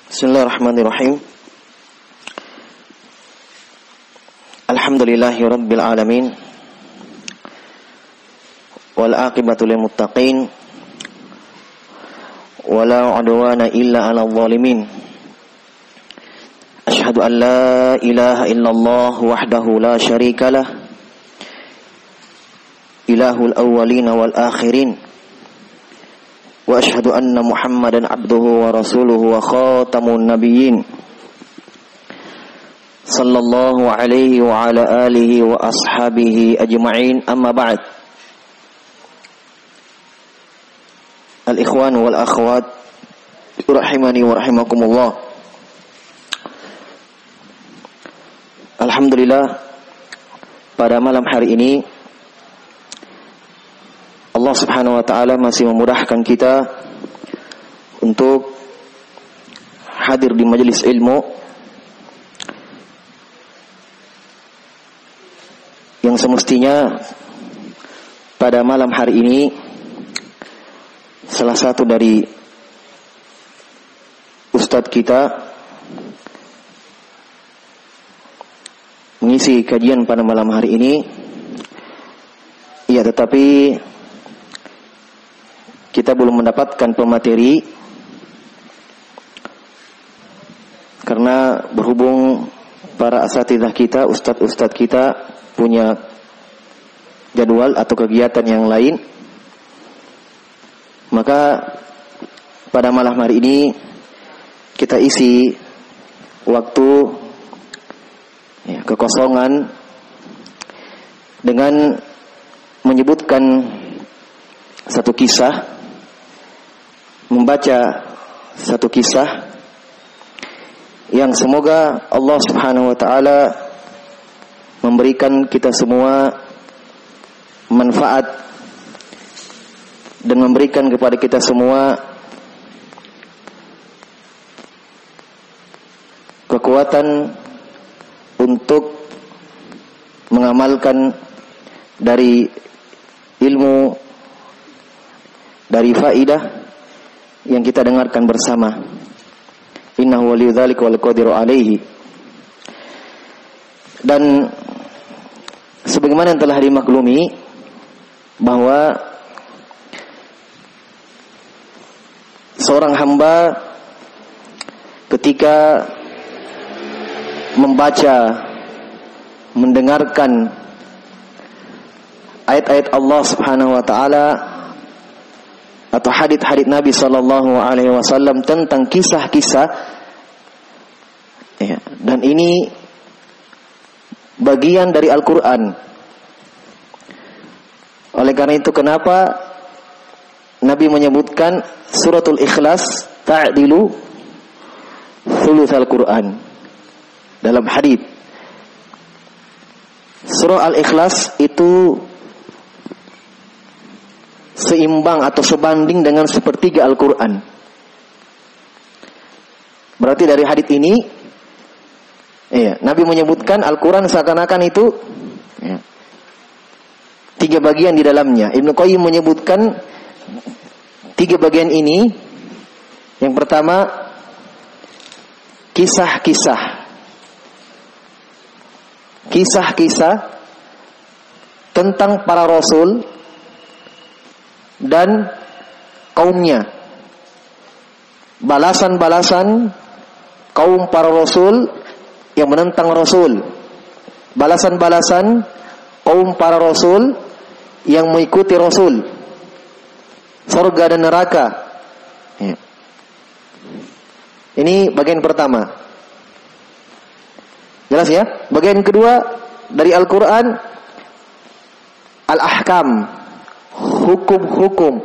Bismillahirrahmanirrahim. Alhamdulillahi rabbil alamin. Wal aqibatu lil muttaqin. Wala 'udwana illa 'alal zalimin. Asyhadu an la ilaha illallah wahdahu la syarikalah. Ilahul awwalin wal akhirin. Wa asyhadu anna Muhammadan abduhu wa rasuluhu wa khatamun nabiyyin. Sallallahu alaihi wa ala alihi wa ashabihi ajma'in, amma ba'd. Al-ikhwan wal akhwat rahimani wa rahimakumullah. Alhamdulillah, pada malam hari ini Allah Subhanahu wa ta'ala masih memudahkan kita untuk hadir di majelis ilmu yang semestinya pada malam hari ini salah satu dari ustadz kita mengisi kajian pada malam hari ini. Ya, tetapi kita belum mendapatkan pemateri karena berhubung para asatidzah kita, ustadz kita punya jadwal atau kegiatan yang lain, maka pada malam hari ini kita isi waktu kekosongan dengan menyebutkan satu kisah, membaca satu kisah yang semoga Allah Subhanahu wa ta'ala memberikan kita semua manfaat dan memberikan kepada kita semua kekuatan untuk mengamalkan dari ilmu, dari faidah yang kita dengarkan bersama. Innahu waliyudzalika wal qadiru alaihi. Dan sebagaimana yang telah dimaklumi bahwa seorang hamba ketika membaca, mendengarkan ayat-ayat Allah Subhanahu wa ta'ala atau hadits-hadits Nabi sallallahu alaihi wasallam tentang kisah-kisah, ya, dan ini bagian dari Al-Qur'an. Oleh karena itu kenapa Nabi menyebutkan suratul Ikhlas ta'dilu thulutsal Qur'an dalam hadits. Surah Al-Ikhlas itu seimbang atau sebanding dengan sepertiga Al-Quran. Berarti dari hadits ini, Nabi menyebutkan Al-Quran seakan-akan itu tiga bagian di dalamnya. Ibnu Qayyim menyebutkan tiga bagian ini. Yang pertama, kisah-kisah tentang para rasul dan kaumnya, balasan-balasan kaum para rasul yang menentang rasul, balasan-balasan kaum para rasul yang mengikuti rasul, surga dan neraka. Ini bagian pertama. Jelas ya? Bagian kedua dari Al-Quran, Al-Ahkam, hukum-hukum,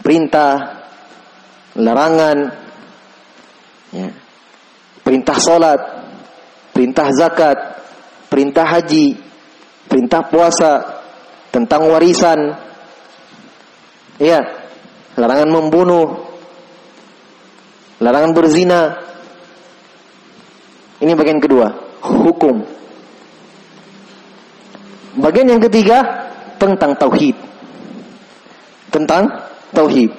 perintah, larangan, perintah solat, perintah zakat, perintah haji, perintah puasa, tentang warisan, larangan membunuh, larangan berzina. Ini bagian kedua, hukum. Bagian yang ketiga tentang tauhid. Tentang tauhid.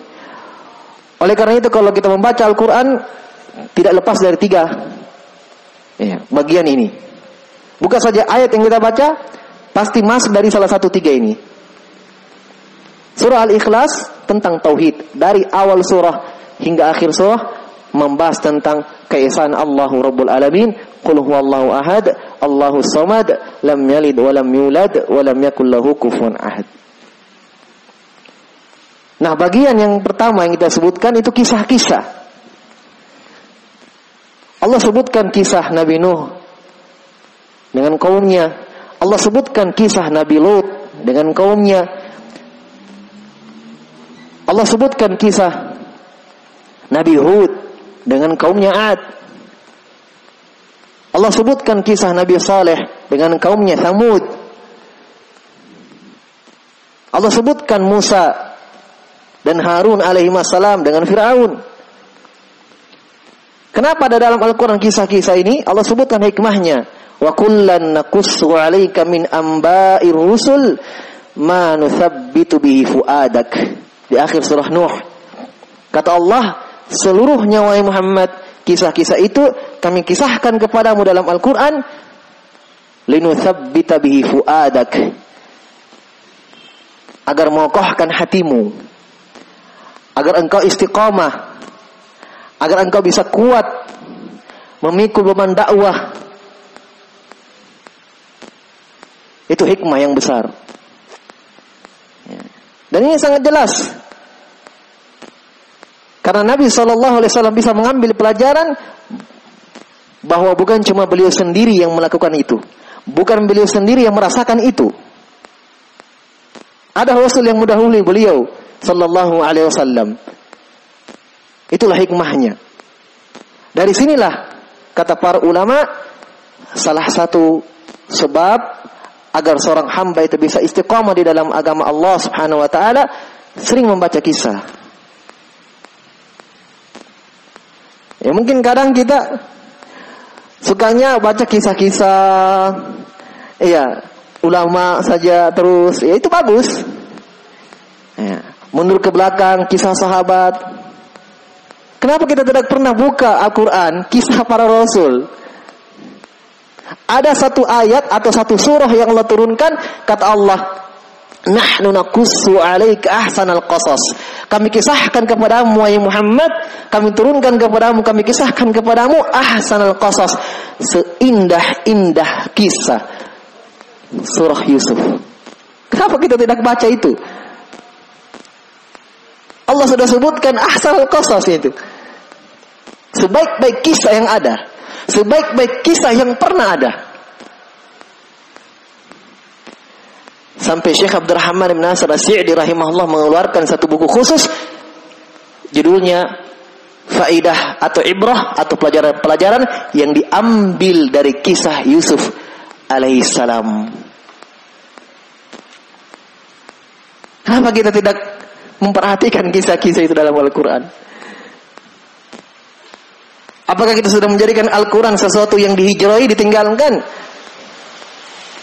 Oleh karena itu kalau kita membaca Al-Quran tidak lepas dari 3 bagian ini. Bukan saja ayat yang kita baca, pasti masuk dari salah satu 3 ini. Surah Al-Ikhlas tentang tauhid, dari awal surah hingga akhir surah membahas tentang keesaan Allahu Rabbul Alamin. Qul huwallahu ahad, Allahus samad, lam yalid wa lam yulad wa lam yakul lahu kufuwan ahad. Nah, bagian yang pertama yang kita sebutkan itu kisah-kisah. Allah sebutkan kisah Nabi Nuh dengan kaumnya. Allah sebutkan kisah Nabi Lut dengan kaumnya. Allah sebutkan kisah Nabi Hud dengan kaumnya Ad. Allah sebutkan kisah Nabi Saleh dengan kaumnya Thamud. Allah sebutkan Musa dan Harun alaihissalam dengan Fir'aun. Kenapa ada dalam Al-Quran kisah-kisah ini? Allah sebutkan hikmahnya. Wa kullan naqussu 'alaika min amba'ir rusul ma nuthabbitu bihi fu'adak. Di akhir surah Nuh. Kata Allah, seluruhnya wahai Muhammad, kisah-kisah itu kami kisahkan kepadamu dalam Al-Quran linuthabbita bihi fu'adak, agar mengokohkan hatimu, agar engkau istiqamah, agar engkau bisa kuat memikul beban dakwah. Itu hikmah yang besar. Dan ini sangat jelas. Karena Nabi SAW bisa mengambil pelajaran bahwa bukan cuma beliau sendiri yang melakukan itu, bukan beliau sendiri yang merasakan itu. Ada Rasul yang mendahului beliau Sallallahu Alaihi Wasallam. Itulah hikmahnya. Dari sinilah kata para ulama, salah satu sebab agar seorang hamba itu bisa istiqamah di dalam agama Allah Subhanahu Wa Taala sering membaca kisah. Ya mungkin kadang kita sukanya baca kisah-kisah ulama saja terus. Ya itu bagus. Ya, mundur ke belakang kisah sahabat. Kenapa kita tidak pernah buka Al-Quran kisah para rasul? Ada satu ayat atau satu surah yang Allah turunkan, kata Allah, nahnu naqussu 'alaika ahsanal qasas. Kami kisahkan kepadamu wahai Muhammad, kami turunkan kepadamu, kami kisahkan kepadamu ahsanal qasas, seindah-indah kisah surah Yusuf. Kenapa kita tidak baca itu? Allah sudah sebutkan ahsanal qasas itu. Sebaik-baik kisah yang ada, sebaik-baik kisah yang pernah ada. Sampai Syekh Abdurrahman bin Nasir As-Sa'di rahimahullah mengeluarkan satu buku khusus, judulnya Faidah atau Ibrah atau pelajaran yang diambil dari kisah Yusuf alaihissalam. Kenapa kita tidak memperhatikan kisah-kisah itu dalam Al-Quran? Apakah kita sudah menjadikan Al-Quran sesuatu yang dihijrahi, ditinggalkan?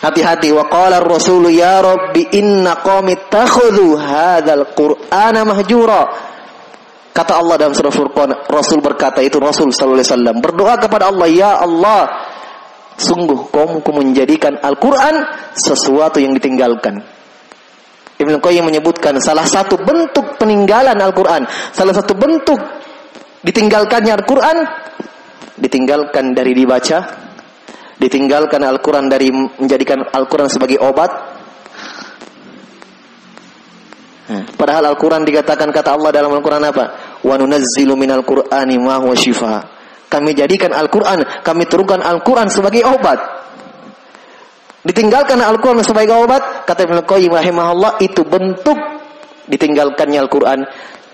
Hati-hati. Wa qala ar-rasulu ya rabbi inna qaumi ittakhadhu hadzal qur'ana mahjura. Kata Allah dalam surah Furqan, Rasul berkata, itu Rasul sallallahu alaihi wasallam berdoa kepada Allah, ya Allah, sungguh kaumku menjadikan Al-Quran sesuatu yang ditinggalkan. Ibnu Qayyim menyebutkan salah satu bentuk peninggalan Al-Quran, salah satu bentuk ditinggalkannya Al-Quran, ditinggalkan dari dibaca, ditinggalkan Al-Quran dari menjadikan Al-Quran sebagai obat. Padahal Al-Quran dikatakan kata Allah dalam Al-Quran apa? Wa nunazzilu minal Qur'ani ma huwa shifaa. Kami jadikan Al-Quran, kami turunkan Al-Quran sebagai obat. Ditinggalkan Al-Quran sebagai obat, kata Ibnu Qayyim rahimahullah, itu bentuk ditinggalkannya Al-Quran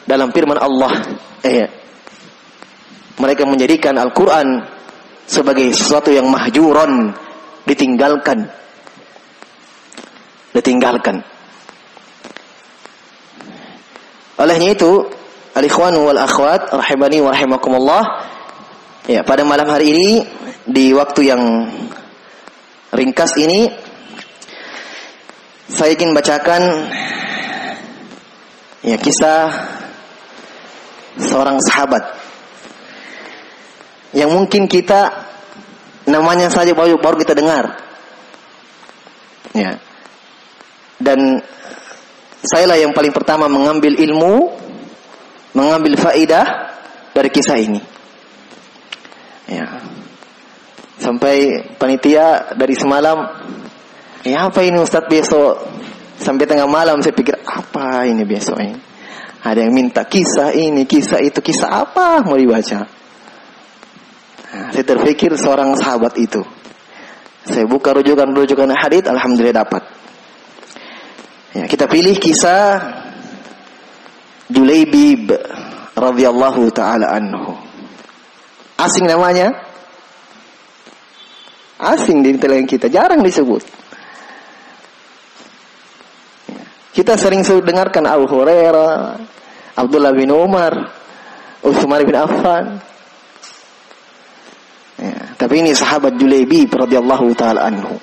dalam firman Allah. Mereka menjadikan Al-Quran sebagai sesuatu yang mahjuron, ditinggalkan. Olehnya itu, al-ikhwan wal akhwat rahimani wa rahimakumullah, ya, pada malam hari ini di waktu yang ringkas ini saya ingin bacakan kisah seorang sahabat yang mungkin kita namanya saja baru kita dengar. Ya. Dan sayalah yang paling pertama mengambil ilmu, mengambil faidah dari kisah ini. Ya. Sampai panitia dari semalam, ya apa ini Ustadz besok? Sampai tengah malam saya pikir, apa ini besok ini? Ada yang minta kisah ini, kisah itu, kisah apa mau dibaca? Nah, saya terpikir seorang sahabat itu. Saya buka rujukan hadits, alhamdulillah dapat. Ya, kita pilih kisah Julaibib radhiyallahu taala anhu. Asing namanya? Asing di telinga kita, jarang disebut. Kita sering dengarkan Abu Hurairah, Abdullah bin Umar, Utsman bin Affan. Ya, tapi ini sahabat Julaibib radhiyallahu taala anhu.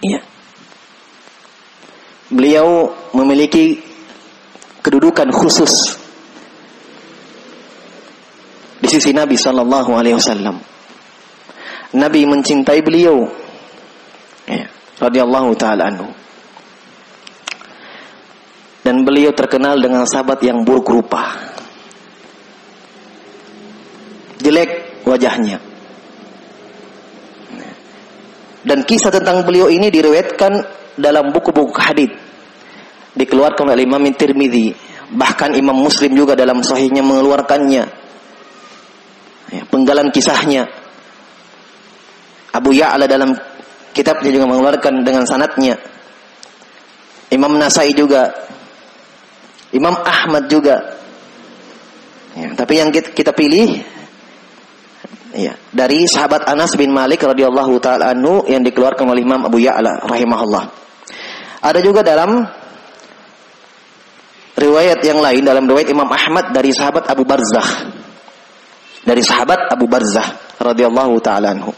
Ya. Beliau memiliki kedudukan khusus di sisi Nabi sallallahu alaihi wasallam. Nabi mencintai beliau. Ya, radhiyallahu taala anhu. Dan beliau terkenal dengan sahabat yang buruk rupa. Jelek wajahnya. Dan kisah tentang beliau ini diriwayatkan dalam buku-buku hadits. Dikeluarkan oleh Imam Tirmidzi, bahkan Imam Muslim juga dalam sahihnya mengeluarkannya. Ya, penggalan kisahnya. Abu Ya'la dalam kitabnya juga mengeluarkan dengan sanadnya. Imam Nasai juga, Imam Ahmad juga. Ya, tapi yang kita pilih ya, dari sahabat Anas bin Malik radhiyallahu taala anhu yang dikeluarkan oleh Imam Abu Ya'la rahimahullah. Ada juga dalam riwayat yang lain, dalam riwayat Imam Ahmad dari sahabat Abu Barzah. Dari sahabat Abu Barzah radhiyallahu taala anhu.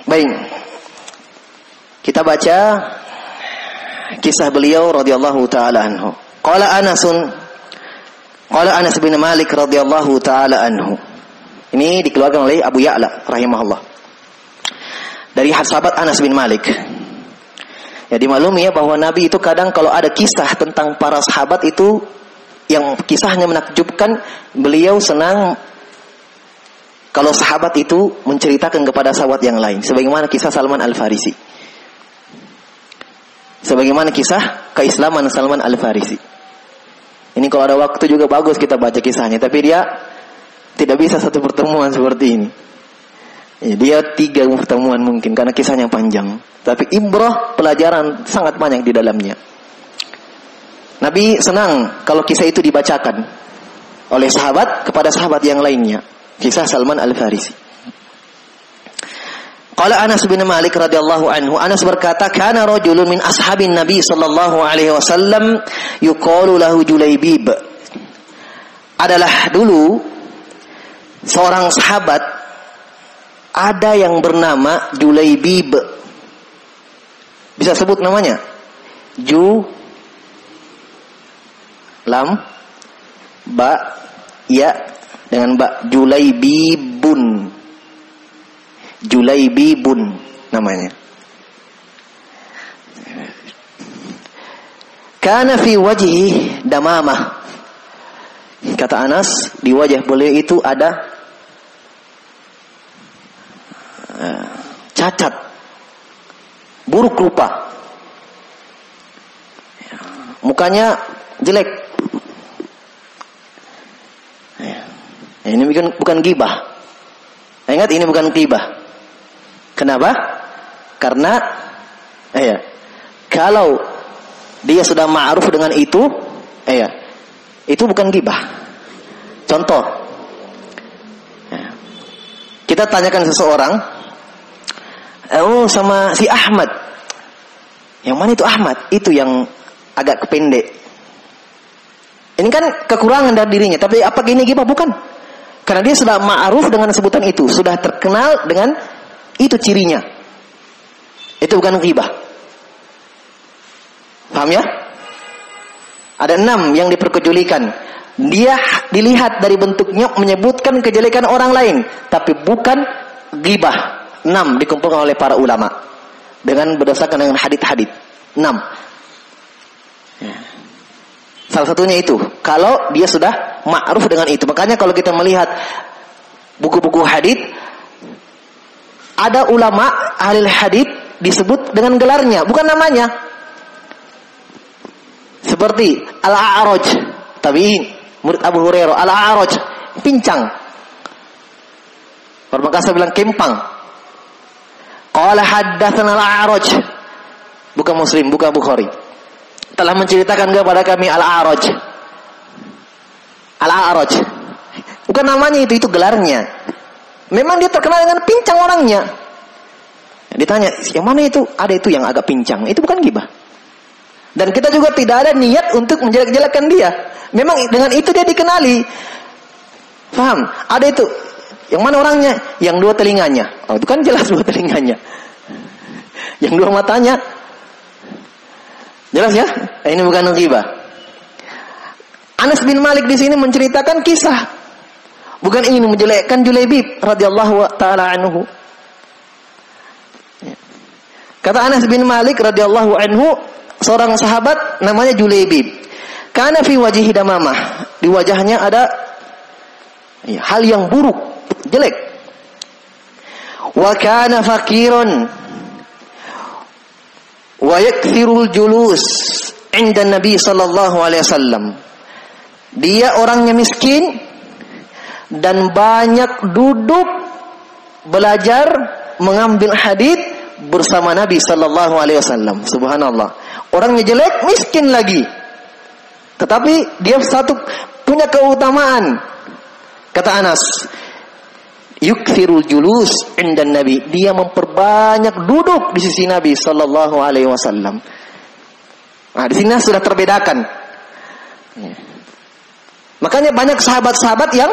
Baik. Kita baca kisah beliau radhiyallahu taala anhu. Qala Anas bin Malik radhiyallahu taala anhu. Ini dikeluarkan oleh Abu Ya'la rahimahullah. Dari sahabat Anas bin Malik. Ya, dimaklumi ya bahwa Nabi itu kadang kalau ada kisah tentang para sahabat itu yang kisahnya menakjubkan, beliau senang kalau sahabat itu menceritakan kepada sahabat yang lain. Sebagaimana kisah Salman Al-Farisi. Sebagaimana kisah keislaman Salman Al-Farisi. Ini kalau ada waktu juga bagus kita baca kisahnya. Tapi dia tidak bisa satu pertemuan seperti ini. Ya, dia 3 pertemuan mungkin karena kisahnya panjang. Tapi ibrah, pelajaran sangat banyak di dalamnya. Nabi senang kalau kisah itu dibacakan oleh sahabat kepada sahabat yang lainnya. Kisah Salman Al-Farisi. Qala Anas bin Malik radhiyallahu anhu, Anas berkata, kana rajulun min ashabin Nabi sallallahu alaihi wasallam yuqalu lahu Julaibib. Adalah dulu seorang sahabat ada yang bernama Julaibib. Bisa sebut namanya? Lam ba ya dengan ba, Julaibibun namanya. Kana fi wajhi damamah. Kata Anas, di wajah beliau itu ada cacat, buruk rupa. Mukanya jelek. Ini bukan ghibah. Ingat, ini bukan ghibah. Kenapa? Karena kalau dia sudah ma'ruf dengan itu, itu bukan ghibah. Contoh, kita tanyakan seseorang, sama si Ahmad. Yang mana itu Ahmad? Itu yang agak kependek. Ini kan kekurangan dari dirinya. Tapi apa ini ghibah? Bukan. Karena dia sudah ma'ruf dengan sebutan itu, sudah terkenal dengan itu cirinya. Itu bukan ghibah. Paham ya? Ada 6 yang diperkecualikan. Dia dilihat dari bentuknya menyebutkan kejelekan orang lain, tapi bukan ghibah. 6 dikumpulkan oleh para ulama dengan berdasarkan dengan hadits-hadits. 6. Ya. Salah satunya itu. Kalau dia sudah ma'ruf dengan itu. Makanya kalau kita melihat buku-buku hadits, ada ulama ahli hadits disebut dengan gelarnya, bukan namanya. Seperti Al-A'raj, tabi'in, murid Abu Hurairah. Al-A'raj, pincang. Orang Makassar bilang kempang. Qala haddatsana Al-A'raj, bukan Muslim, bukan Bukhari, telah menceritakan kepada kami Al-A'raj. Al-A'raj, bukan namanya itu gelarnya. Memang dia terkenal dengan pincang orangnya. Ditanya, yang mana itu? Ada itu yang agak pincang. Itu bukan ghibah. Dan kita juga tidak ada niat untuk menjelek-jelekkan dia. Memang dengan itu dia dikenali. Paham? Ada itu. Yang mana orangnya? Yang 2 telinganya. Oh, itu kan jelas 2 telinganya. Yang 2 matanya. Jelas ya? Ini bukan ghibah. Anas bin Malik di sini menceritakan kisah. Bukan ingin menjelekkan Julaibib radhiyallahu taala anhu. Kata Anas bin Malik radhiyallahu anhu, seorang sahabat namanya Julaibib. Kana fi wajhihi damamah. Di wajahnya ada hal yang buruk, jelek. Wa kana faqiran wa yakthirul julus 'inda Nabi sallallahu alaihi wasallam. Dia orangnya miskin dan banyak duduk belajar mengambil hadits bersama Nabi sallallahu alaihi wasallam. Subhanallah. Orangnya jelek, miskin lagi. Tetapi dia satu punya keutamaan. Kata Anas, yukthirul julus 'inda Nabi. Dia memperbanyak duduk di sisi Nabi sallallahu alaihi wasallam. Nah, di sini sudah terbedakan. Makanya banyak sahabat-sahabat yang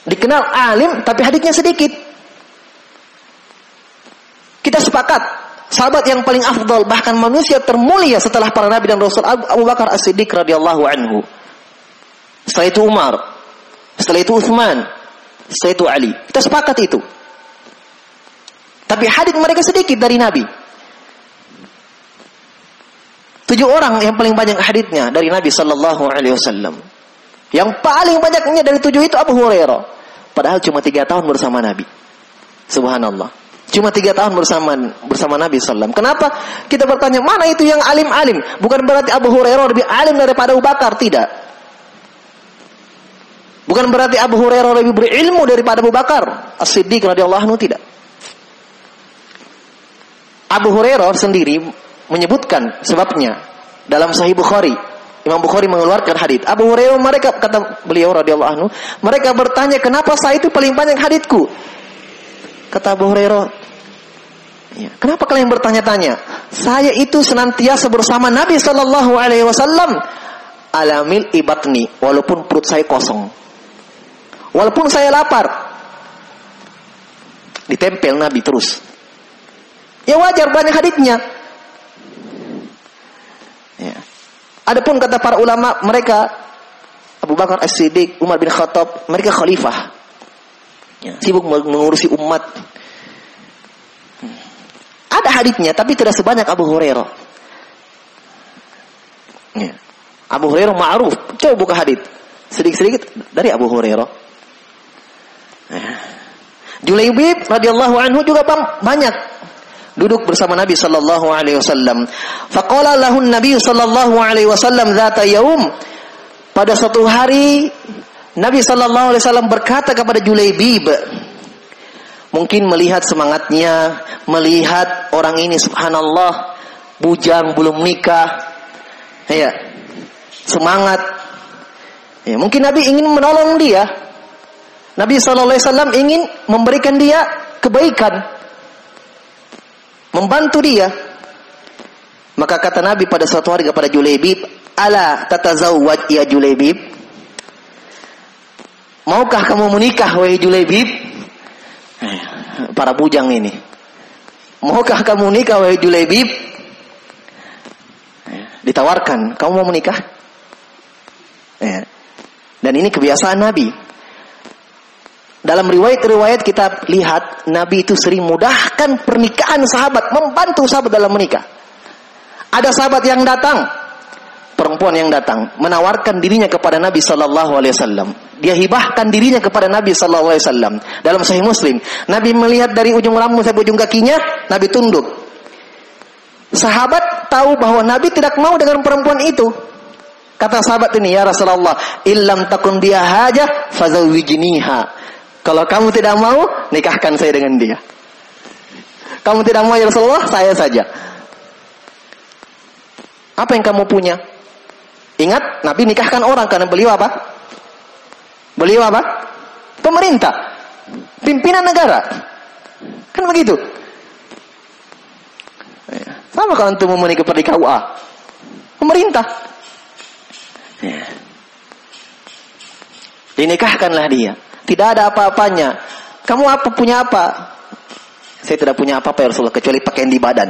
dikenal alim tapi haditsnya sedikit. Kita sepakat, sahabat yang paling afdal, bahkan manusia termulia setelah para nabi dan rasul, Abu Bakar As-Siddiq radhiyallahu anhu. Setelah itu Umar, setelah itu Utsman, setelah itu Ali. Kita sepakat itu. Tapi hadits mereka sedikit dari Nabi. 7 orang yang paling banyak haditsnya dari Nabi sallallahu alaihi wasallam. Yang paling banyaknya dari 7 itu Abu Hurairah. Padahal cuma 3 tahun bersama Nabi. Subhanallah. Cuma 3 tahun bersama Nabi sallam. Kenapa? Kita bertanya, mana itu yang alim-alim? Bukan berarti Abu Hurairah lebih alim daripada Abu Bakar, tidak. Bukan berarti Abu Hurairah lebih berilmu daripada Abu Bakar As-Siddiq radhiyallahu anhu, tidak. Abu Hurairah sendiri menyebutkan sebabnya dalam Sahih Bukhari. Imam Bukhari mengeluarkan hadits. Abu Hurairah, mereka, kata beliau radhiyallahu anhu, mereka bertanya, kenapa saya itu paling banyak haditsku? Kata Abu Hurairah, kenapa kalian bertanya-tanya? Saya itu senantiasa bersama Nabi sallallahu alaihi wasallam alamil ibatni, walaupun perut saya kosong, walaupun saya lapar, ditempel Nabi terus. Ya wajar banyak haditsnya. Adapun kata para ulama, mereka Abu Bakar As-Siddiq, Umar bin Khattab, mereka khalifah. Sibuk mengurusi umat. Ada haditsnya tapi tidak sebanyak Abu Hurairah. Abu Hurairah ma'ruf. Coba buka hadits. Sedikit-sedikit dari Abu Hurairah. Julaibib radhiyallahu anhu juga banyak duduk bersama Nabi sallallahu alaihi wasallam. Faqala lahu Nabi sallallahu alaihi wasallam dzata yaum. Pada suatu hari Nabi sallallahu alaihi wasallam berkata kepada Julaibib, mungkin melihat semangatnya, melihat orang ini subhanallah bujang belum nikah. Semangat. Mungkin Nabi ingin menolong dia. Nabi sallallahu alaihi wasallam ingin memberikan dia kebaikan, membantu dia. Maka kata Nabi pada suatu hari kepada Julaibib, ala tatazawwaj ya Julaibib? Maukah kamu menikah wahai Julaibib? Para bujang ini. Maukah kamu menikah wahai Julaibib? Ditawarkan, kamu mau menikah? Ya. Dan ini kebiasaan Nabi. Dalam riwayat-riwayat kita lihat Nabi itu sering mudahkan pernikahan sahabat, membantu sahabat dalam menikah. Ada sahabat yang datang, perempuan yang datang, menawarkan dirinya kepada Nabi sallallahu alaihi wasallam. Dia hibahkan dirinya kepada Nabi sallallahu alaihi wasallam. Dalam Sahih Muslim, Nabi melihat dari ujung rambut sampai ujung kakinya, Nabi tunduk. Sahabat tahu bahwa Nabi tidak mau dengan perempuan itu. Kata sahabat ini, ya Rasulullah, illam takun biha hajah fazawwijniha. Kalau kamu tidak mau, nikahkan saya dengan dia. Kamu tidak mau ya Rasulullah, saya saja. Apa yang kamu punya? Ingat, Nabi nikahkan orang karena beliau apa? Beliau apa? Pemerintah. Pimpinan negara. Kan begitu. Sama kalau untuk memenuhi kepada KUA. Pemerintah. Dinikahkanlah dia. Tidak ada apa-apanya. Kamu apa punya apa? Saya tidak punya apa-apa ya Rasulullah kecuali pakaian di badan.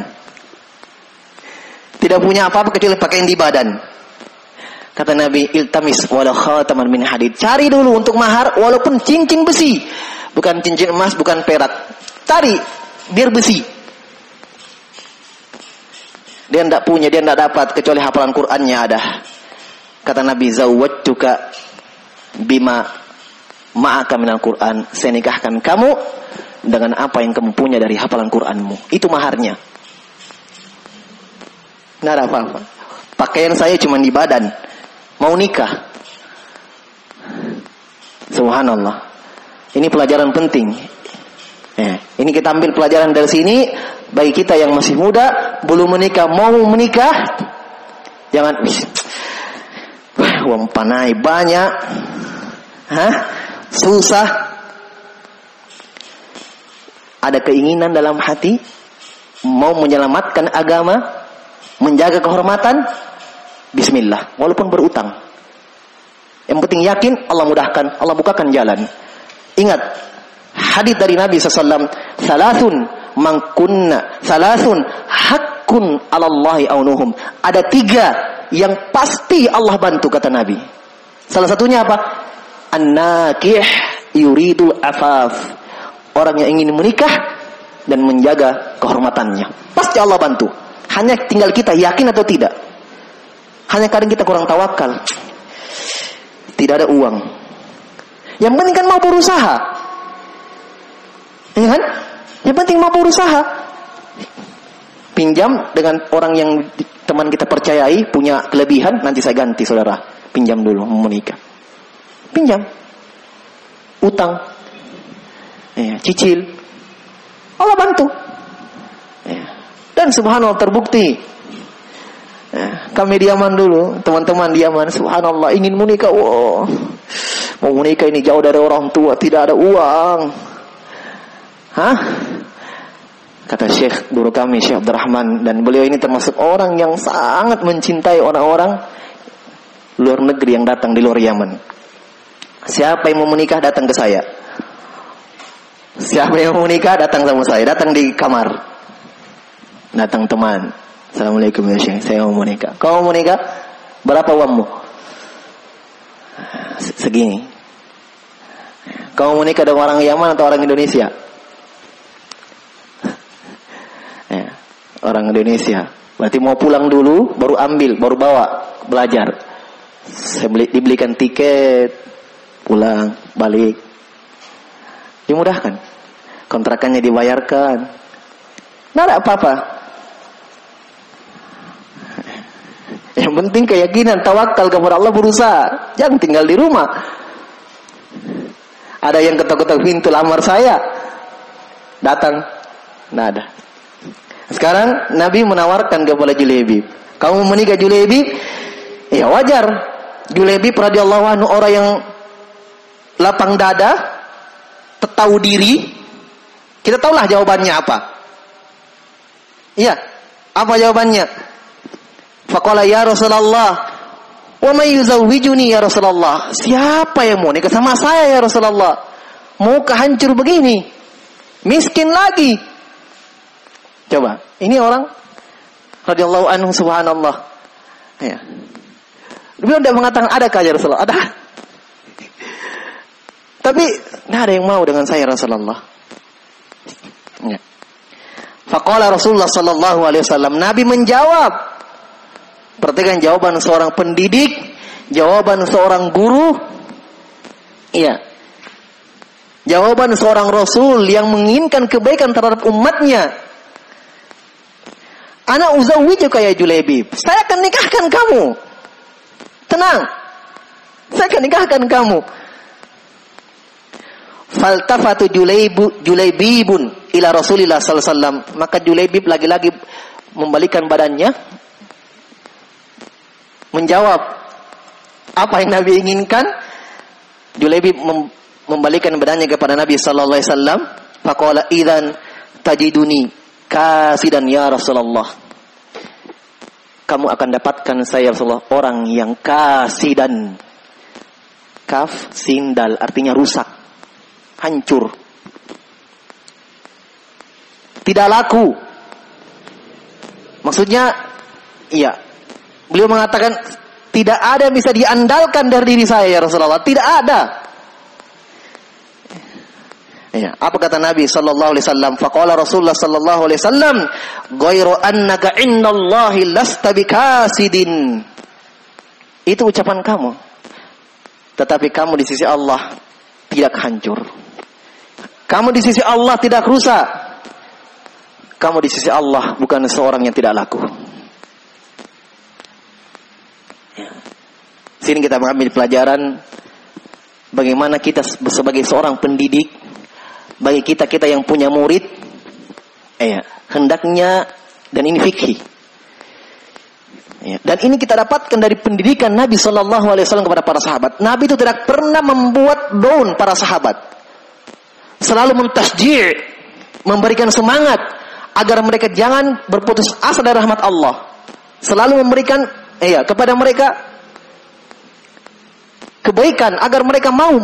Tidak punya apa-apa kecuali pakaian di badan. Kata Nabi, iltamis walau khataman min hadid. Cari dulu untuk mahar walaupun cincin besi. Bukan cincin emas, bukan perak. Cari biar besi. Dia tidak punya, dia tidak dapat kecuali hafalan Qur'annya ada. Kata Nabi, zawwajtuka bima ma'aka minal Qur'an. Saya nikahkan kamu dengan apa yang kamu punya dari hafalan Qur'anmu. Itu maharnya. Nggak ada apa-apa. Pakaian saya cuma di badan. Mau nikah. Subhanallah. Ini pelajaran penting. Ini kita ambil pelajaran dari sini. Bagi kita yang masih muda, belum menikah, mau menikah, jangan uang panai banyak, susah. Ada keinginan dalam hati, mau menyelamatkan agama, menjaga kehormatan, bismillah, walaupun berutang. Yang penting yakin, Allah mudahkan, Allah bukakan jalan. Ingat, hadis dari Nabi SAW, salasun hakun alallahi aunuhum. Ada 3 yang pasti Allah bantu, kata Nabi. Salah satunya apa? An-nakih yuridul afaf. Orang yang ingin menikah dan menjaga kehormatannya. Pasti Allah bantu. Hanya tinggal kita yakin atau tidak. Hanya kadang kita kurang tawakal. Tidak ada uang. Yang penting kan mau berusaha. Ya kan? Yang penting mau berusaha. Pinjam dengan orang yang teman kita percayai, punya kelebihan, nanti saya ganti saudara. Pinjam dulu, mau menikah. Pinjam. Utang. Cicil. Allah bantu. Dan subhanallah terbukti. Kami di Yaman dulu, teman-teman di Yaman, subhanallah ingin menikah. Wow. Mau menikah ini jauh dari orang tua, tidak ada uang. Kata Syekh guru kami, Syekh Abdurrahman, dan beliau ini termasuk orang yang sangat mencintai orang-orang luar negeri yang datang di luar Yaman. Siapa yang mau menikah datang ke saya. Siapa yang mau menikah datang sama saya, datang di kamar. Datang teman. Assalamualaikum ya Syekh, saya mau menikah. Kau mau menikah? Berapa uangmu? Segini. Kau mau menikah dengan orang Yaman atau orang Indonesia? Orang Indonesia. Berarti mau pulang dulu, baru ambil, baru bawa, belajar. Saya dibelikan tiket, pulang, balik. Dimudahkan. Kontrakannya dibayarkan. Nggak ada apa-apa. Yang penting keyakinan, tawakal kepada Allah, berusaha. Jangan tinggal di rumah. Ada yang ketok-ketok pintu lamar saya. Datang. Nggak ada. Sekarang Nabi menawarkan kepada Julaibib. Kamu menikah Julaibib? Ya wajar. Julaibib radhiyallahu anhu orang yang lapang dada, tahu diri. Kita tahulah jawabannya apa. Iya. Apa jawabannya? Faqala ya Rasulullah, wa may yuzawwijuni ya Rasulullah? Siapa yang mau nikah sama saya ya Rasulullah? Maukah hancur begini? Miskin lagi. Coba, ini orang radhiyallahu anhu subhanallah. Ya. Beliau tidak mengatakan adakah ya Rasulullah? Ada. Tapi tidak ada yang mau dengan saya Rasulullah. Ya. Faqala Rasulullah sallallahu alaihi wasallam, Nabi menjawab. Perhatikan jawaban seorang pendidik, jawaban seorang guru. Iya. Jawaban seorang Rasul yang menginginkan kebaikan terhadap umatnya. Ana uzawwijuka ya Julaibib. Saya akan nikahkan kamu. Tenang. Saya akan nikahkan kamu. Faltafatu Julaibibun ila Rasulillah sallallahu alaihi wasallam. Maka Julaibib lagi-lagi membalikkan badannya, menjawab apa yang Nabi inginkan. Julaibib membalikkan badannya kepada Nabi sallallahu alaihi wasallam. Faqala idzan tajiduni kasidan ya Rasulullah. Kamu akan dapatkan saya Rasulullah orang yang kasidan. Kaf sin dal artinya rusak, hancur, tidak laku. Maksudnya, iya, beliau mengatakan tidak ada yang bisa diandalkan dari diri saya ya Rasulullah, tidak ada. Ya, apa kata Nabi sallallahu alaihi wasallam? Faqala Rasulullah sallallahu alaihi wasallam, "Ghairu annaka indallahi lasta bikasidin." Itu ucapan kamu. Tetapi kamu di sisi Allah tidak hancur. Kamu di sisi Allah tidak rusak. Kamu di sisi Allah bukan seorang yang tidak laku. Ya. Sini kita mengambil pelajaran bagaimana kita sebagai seorang pendidik, bagi kita yang punya murid, hendaknya, dan ini fikih. Dan ini kita dapatkan dari pendidikan Nabi Sallallahu Alaihi Wasallam kepada para sahabat. Nabi itu tidak pernah membuat down para sahabat, selalu mentasjir, memberikan semangat agar mereka jangan berputus asa dari rahmat Allah. Selalu memberikan kepada mereka kebaikan agar mereka mau.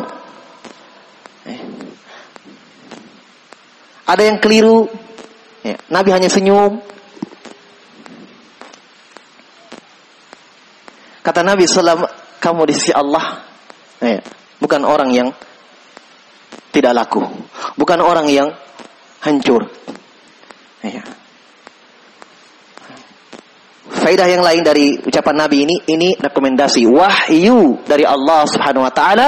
Ada yang keliru, Nabi hanya senyum. Kata Nabi SAW, kamu di sisi Allah bukan orang yang tidak laku, bukan orang yang hancur. Faedah yang lain dari ucapan Nabi ini rekomendasi wahyu dari Allah Subhanahu Wa Taala.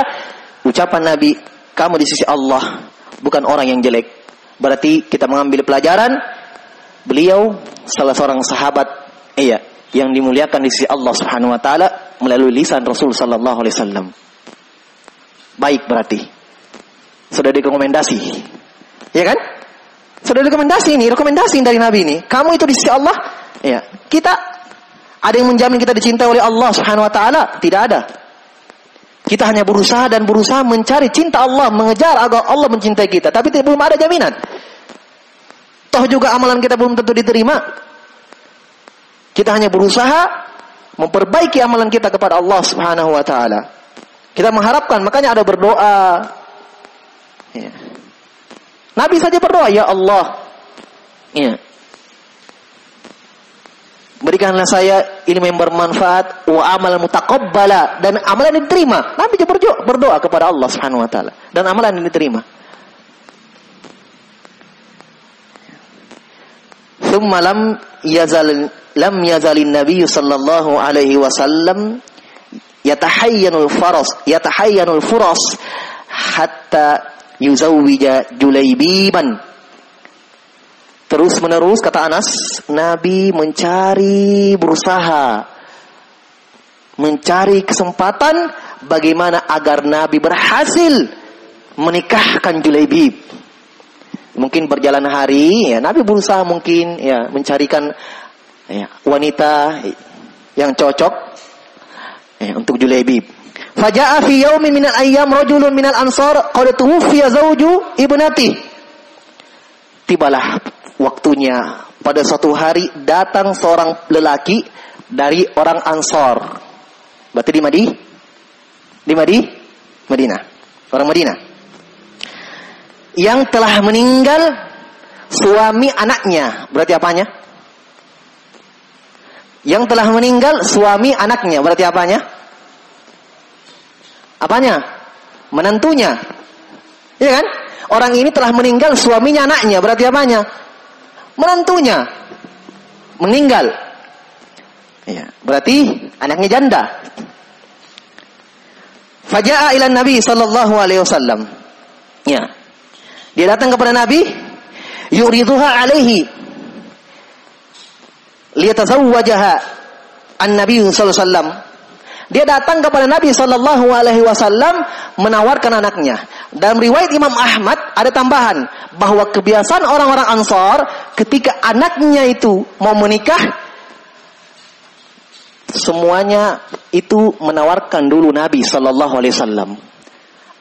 Ucapan Nabi, kamu di sisi Allah bukan orang yang jelek. Berarti kita mengambil pelajaran, beliau salah seorang sahabat yang dimuliakan di sisi Allah Subhanahu Wa Taala melalui lisan Rasul Sallallahu Alaihi Wasallam. Baik, berarti sudah direkomendasi, ya kan? Sudah rekomendasi dari Nabi ini. Kamu itu di sisi Allah, kita ada yang menjamin kita dicintai oleh Allah Subhanahu Wa Taala? Tidak ada. Kita hanya berusaha mencari cinta Allah, mengejar agar Allah mencintai kita. Tapi belum ada jaminan. Toh juga amalan kita belum tentu diterima. Kita hanya berusaha memperbaiki amalan kita kepada Allah Subhanahu Wa Taala. Kita mengharapkan, makanya ada berdoa. Nabi saja berdoa, ya Allah, berikanlah saya ilmu yang bermanfaat, wa amal mutaqabbala, dan amalan yang diterima. Nabi berdoa kepada Allah Subhanahu Wa Taala dan amalan yang diterima. Thumma lam yazalin Nabi sallallahu alaihi wasallam yatahayyanul furas hatta yuzawwija Julaibiban. Terus menerus, kata Anas, Nabi mencari kesempatan bagaimana agar Nabi berhasil menikahkan Julaibib. Mungkin berjalan hari, Nabi berusaha mungkin mencarikan wanita yang cocok untuk Julaibib. Faja'a fi yaumin minal ayyam rajulun minal ansar qad tuwfiya zawju ibnati. Tibalah waktunya, pada suatu hari datang seorang lelaki dari orang Ansor. Berarti di Madinah. Orang Madinah. Yang telah meninggal suami anaknya. Berarti apanya? Yang telah meninggal suami anaknya. Berarti apanya? Apanya? Menantunya. Iya kan? Orang ini telah meninggal suaminya anaknya. Berarti apanya? Menantunya. Meninggal. Ya, berarti anaknya janda. Faja'a ila Nabi sallallahu alaihi wasallam. Ya. Dia datang kepada Nabi, yuriduha alaihi liyatazawwajaha an-nabi sallallahu alaihi wasallam. Dia datang kepada Nabi sallallahu alaihi wasallam menawarkan anaknya. Dalam riwayat Imam Ahmad ada tambahan bahwa kebiasaan orang-orang Ansar ketika anaknya itu mau menikah, semuanya itu menawarkan dulu Nabi sallallahu alaihi wasallam.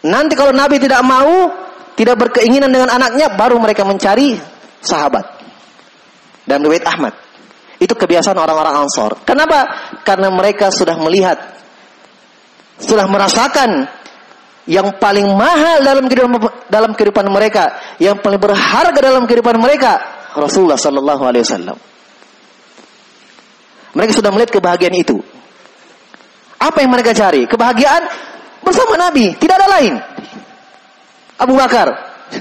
Nanti kalau Nabi tidak mau, tidak berkeinginan dengan anaknya, baru mereka mencari sahabat. Dalam riwayat Ahmad. Itu kebiasaan orang-orang Ansar. Kenapa? Karena mereka sudah melihat, sudah merasakan yang paling mahal dalam kehidupan mereka, yang paling berharga dalam kehidupan mereka, Rasulullah sallallahu alaihi wasallam. Mereka sudah melihat kebahagiaan itu. Apa yang mereka cari? Kebahagiaan bersama Nabi, tidak ada lain. Abu Bakar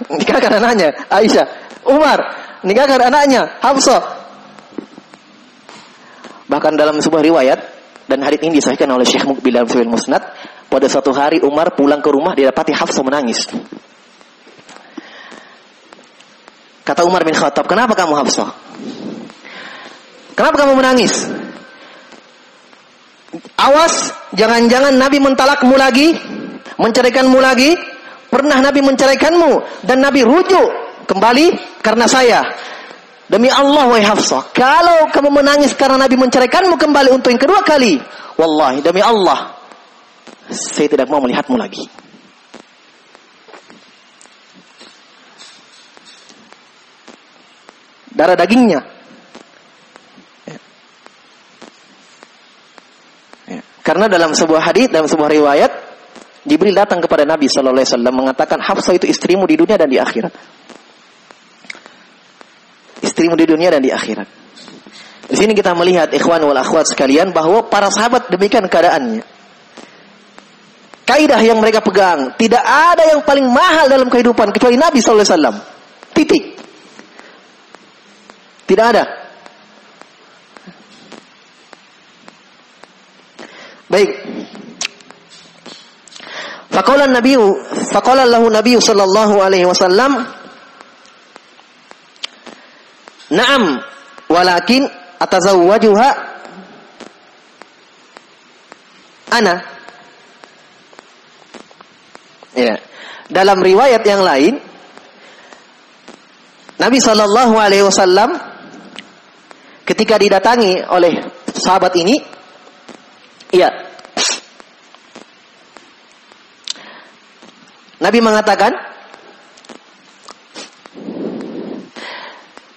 nikahkan anaknya Aisyah, Umar nikahkan anaknya Hafsah. Bahkan dalam sebuah riwayat, dan hadits ini disahihkan oleh Syekh Muqbil dalam Sahih Musnad, pada suatu hari Umar pulang ke rumah, didapati Hafsah menangis. Kata Umar bin Khattab, "Kenapa kamu, Hafsah? Kenapa kamu menangis? Awas, jangan-jangan Nabi mentalakmu lagi, menceraikanmu lagi. Pernah Nabi menceraikanmu dan Nabi rujuk kembali karena saya. Demi Allah, wahai Hafsah, kalau kamu menangis karena Nabi menceraikanmu kembali untuk yang kedua kali, wallahi, demi Allah, saya tidak mau melihatmu lagi." Darah dagingnya. Karena dalam sebuah hadis, dalam sebuah riwayat, Jibril datang kepada Nabi sallallahu alaihi wasallam mengatakan, Hafsah itu istrimu di dunia dan di akhirat. Istrimu di dunia dan di akhirat. Di sini kita melihat, ikhwan wal akhwat sekalian, bahwa para sahabat demikian keadaannya. Kaidah yang mereka pegang, tidak ada yang paling mahal dalam kehidupan kecuali Nabi sallallahu alaihi wasallam. Titik. Tidak ada. Baik. Faqala lahu Nabi sallallahu alaihi wasallam, "Na'am, walakin atazawwajuha ana." Ya. Dalam riwayat yang lain, Nabi sallallahu alaihi wasallam ketika didatangi oleh sahabat ini, iya, Nabi mengatakan,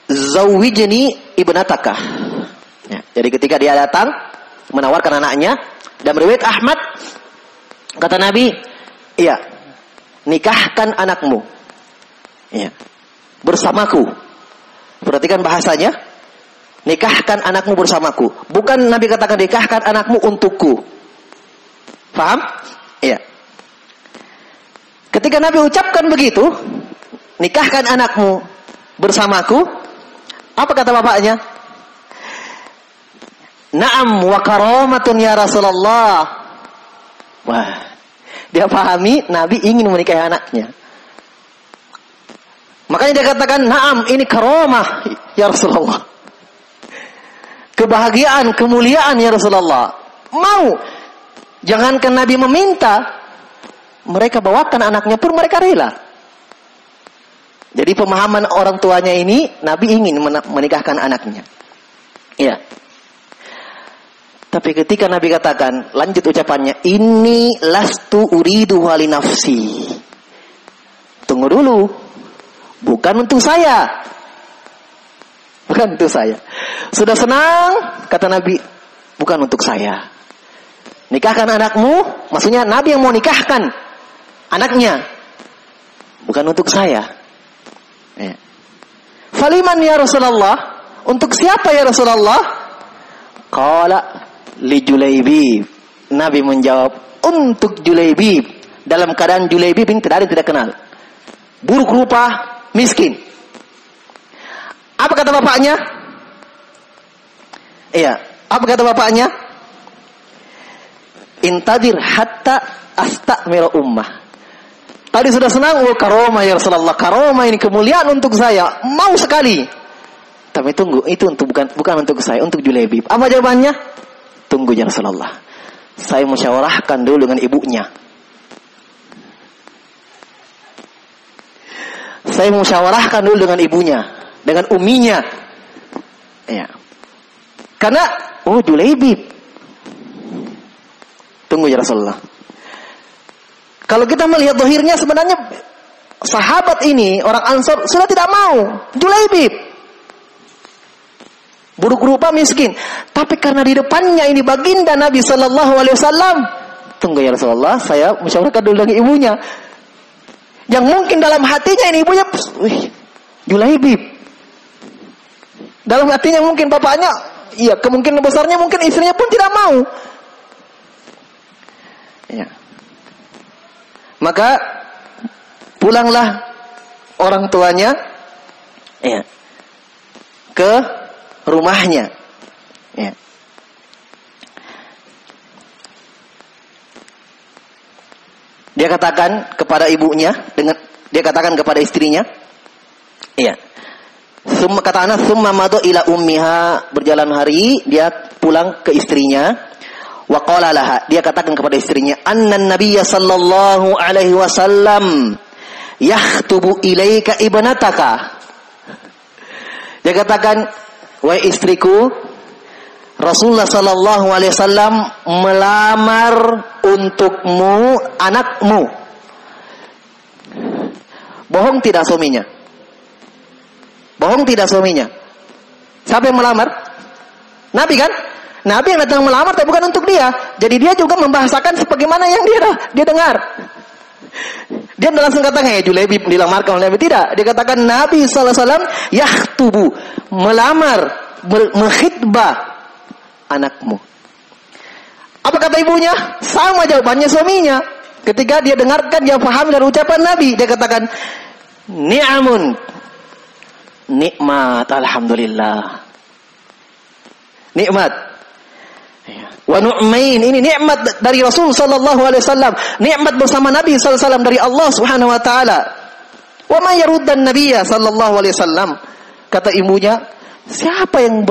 "Zawwijni ibnataka." Ya, jadi ketika dia datang menawarkan anaknya, dan riwayat Ahmad kata Nabi, "Iya, nikahkan anakmu." Ya, bersamaku. Perhatikan bahasanya, nikahkan anakmu bersamaku. Bukan Nabi katakan nikahkan anakmu untukku. Paham? Iya. Ketika Nabi ucapkan begitu, nikahkan anakmu bersamaku, apa kata bapaknya? "Na'am wa karamatun ya Rasulullah." Wah, dia pahami Nabi ingin menikahi anaknya. Makanya dia katakan, "Na'am, ini karamah ya Rasulullah." Kebahagiaan, kemuliaan ya Rasulullah. Mau. Jangankan Nabi meminta, mereka bawakan anaknya pun mereka rela. Jadi pemahaman orang tuanya ini, Nabi ingin menikahkan anaknya. Iya. Tapi ketika Nabi katakan, lanjut ucapannya, "Inni lastu uridu wali nafsi." Tunggu dulu. Bukan untuk saya. Bukan untuk saya. Sudah senang, kata Nabi, bukan untuk saya. Nikahkan anakmu, maksudnya Nabi yang mau nikahkan anaknya, bukan untuk saya. Faliman ya Rasulullah, untuk siapa ya Rasulullah? Qala li Julaibib. Nabi menjawab untuk Julaibib. Dalam keadaan Julaibib ini tidak kenal. Buruk rupa, miskin. Apa kata bapaknya? Iya, apa kata bapaknya? Intadir hatta astakmil ummah. Tadi sudah senang, oh karomah ya Rasulullah, karomah ini kemuliaan untuk saya, mau sekali. Tapi tunggu, itu untuk bukan untuk saya, untuk Julaibib. Apa jawabannya? Tunggu ya Rasulullah, saya musyawarahkan dulu dengan ibunya. Saya musyawarahkan dulu dengan ibunya, dengan uminya. Ya. Karena, oh Julaibib. Tunggu ya Rasulullah. Kalau kita melihat zahirnya sebenarnya sahabat ini, orang Ansor sudah tidak mau Julaibib. Buruk rupa, miskin. Tapi karena di depannya ini baginda Nabi sallallahu alaihi wasallam. Tunggu ya Rasulullah, saya musyawarahkan dulu dengan ibunya. Yang mungkin dalam hatinya ini ibunya, Julaibib. Dalam hatinya mungkin bapaknya, iya, kemungkinan besarnya mungkin istrinya pun tidak mau. Ya. Maka pulanglah orang tuanya ya, ke rumahnya. Ya. Dia katakan kepada ibunya, dia katakan kepada istrinya, iya. Kata anak, summa madu ila ummiha, berjalan hari dia pulang ke istrinya. Wa qala laha, dia katakan kepada istrinya, annan nabiyya sallallahu alaihi wasallam yakhtubu ilaika ibnataka. Dia katakan, wahai istriku, Rasulullah sallallahu alaihi wasallam melamar untukmu anakmu. Bohong tidak suaminya? Bohong tidak suaminya? Siapa yang melamar? Nabi kan? Nabi yang datang melamar tapi bukan untuk dia. Jadi dia juga membahasakan sebagaimana yang dia dengar. Dia langsung katakan, Julaibib dilamarkan oleh Nabi. Tidak. Dia katakan Nabi SAW yakhtubu, melamar, menghitbah anakmu. Apa kata ibunya? Sama jawabannya suaminya. Ketika dia dengarkan, dia paham dari ucapan Nabi. Dia katakan, ni'amun, nikmat, alhamdulillah. Nikmat. Wa nu'main, ini nikmat dari Rasul sallallahu alaihi wasallam, nikmat bersama Nabi sallallahu alaihi wasallam dari Allah Subhanahu wa taala. Wa ma yaruddan nabiyya sallallahu alaihi wasallam. Kata ibunya, siapa yang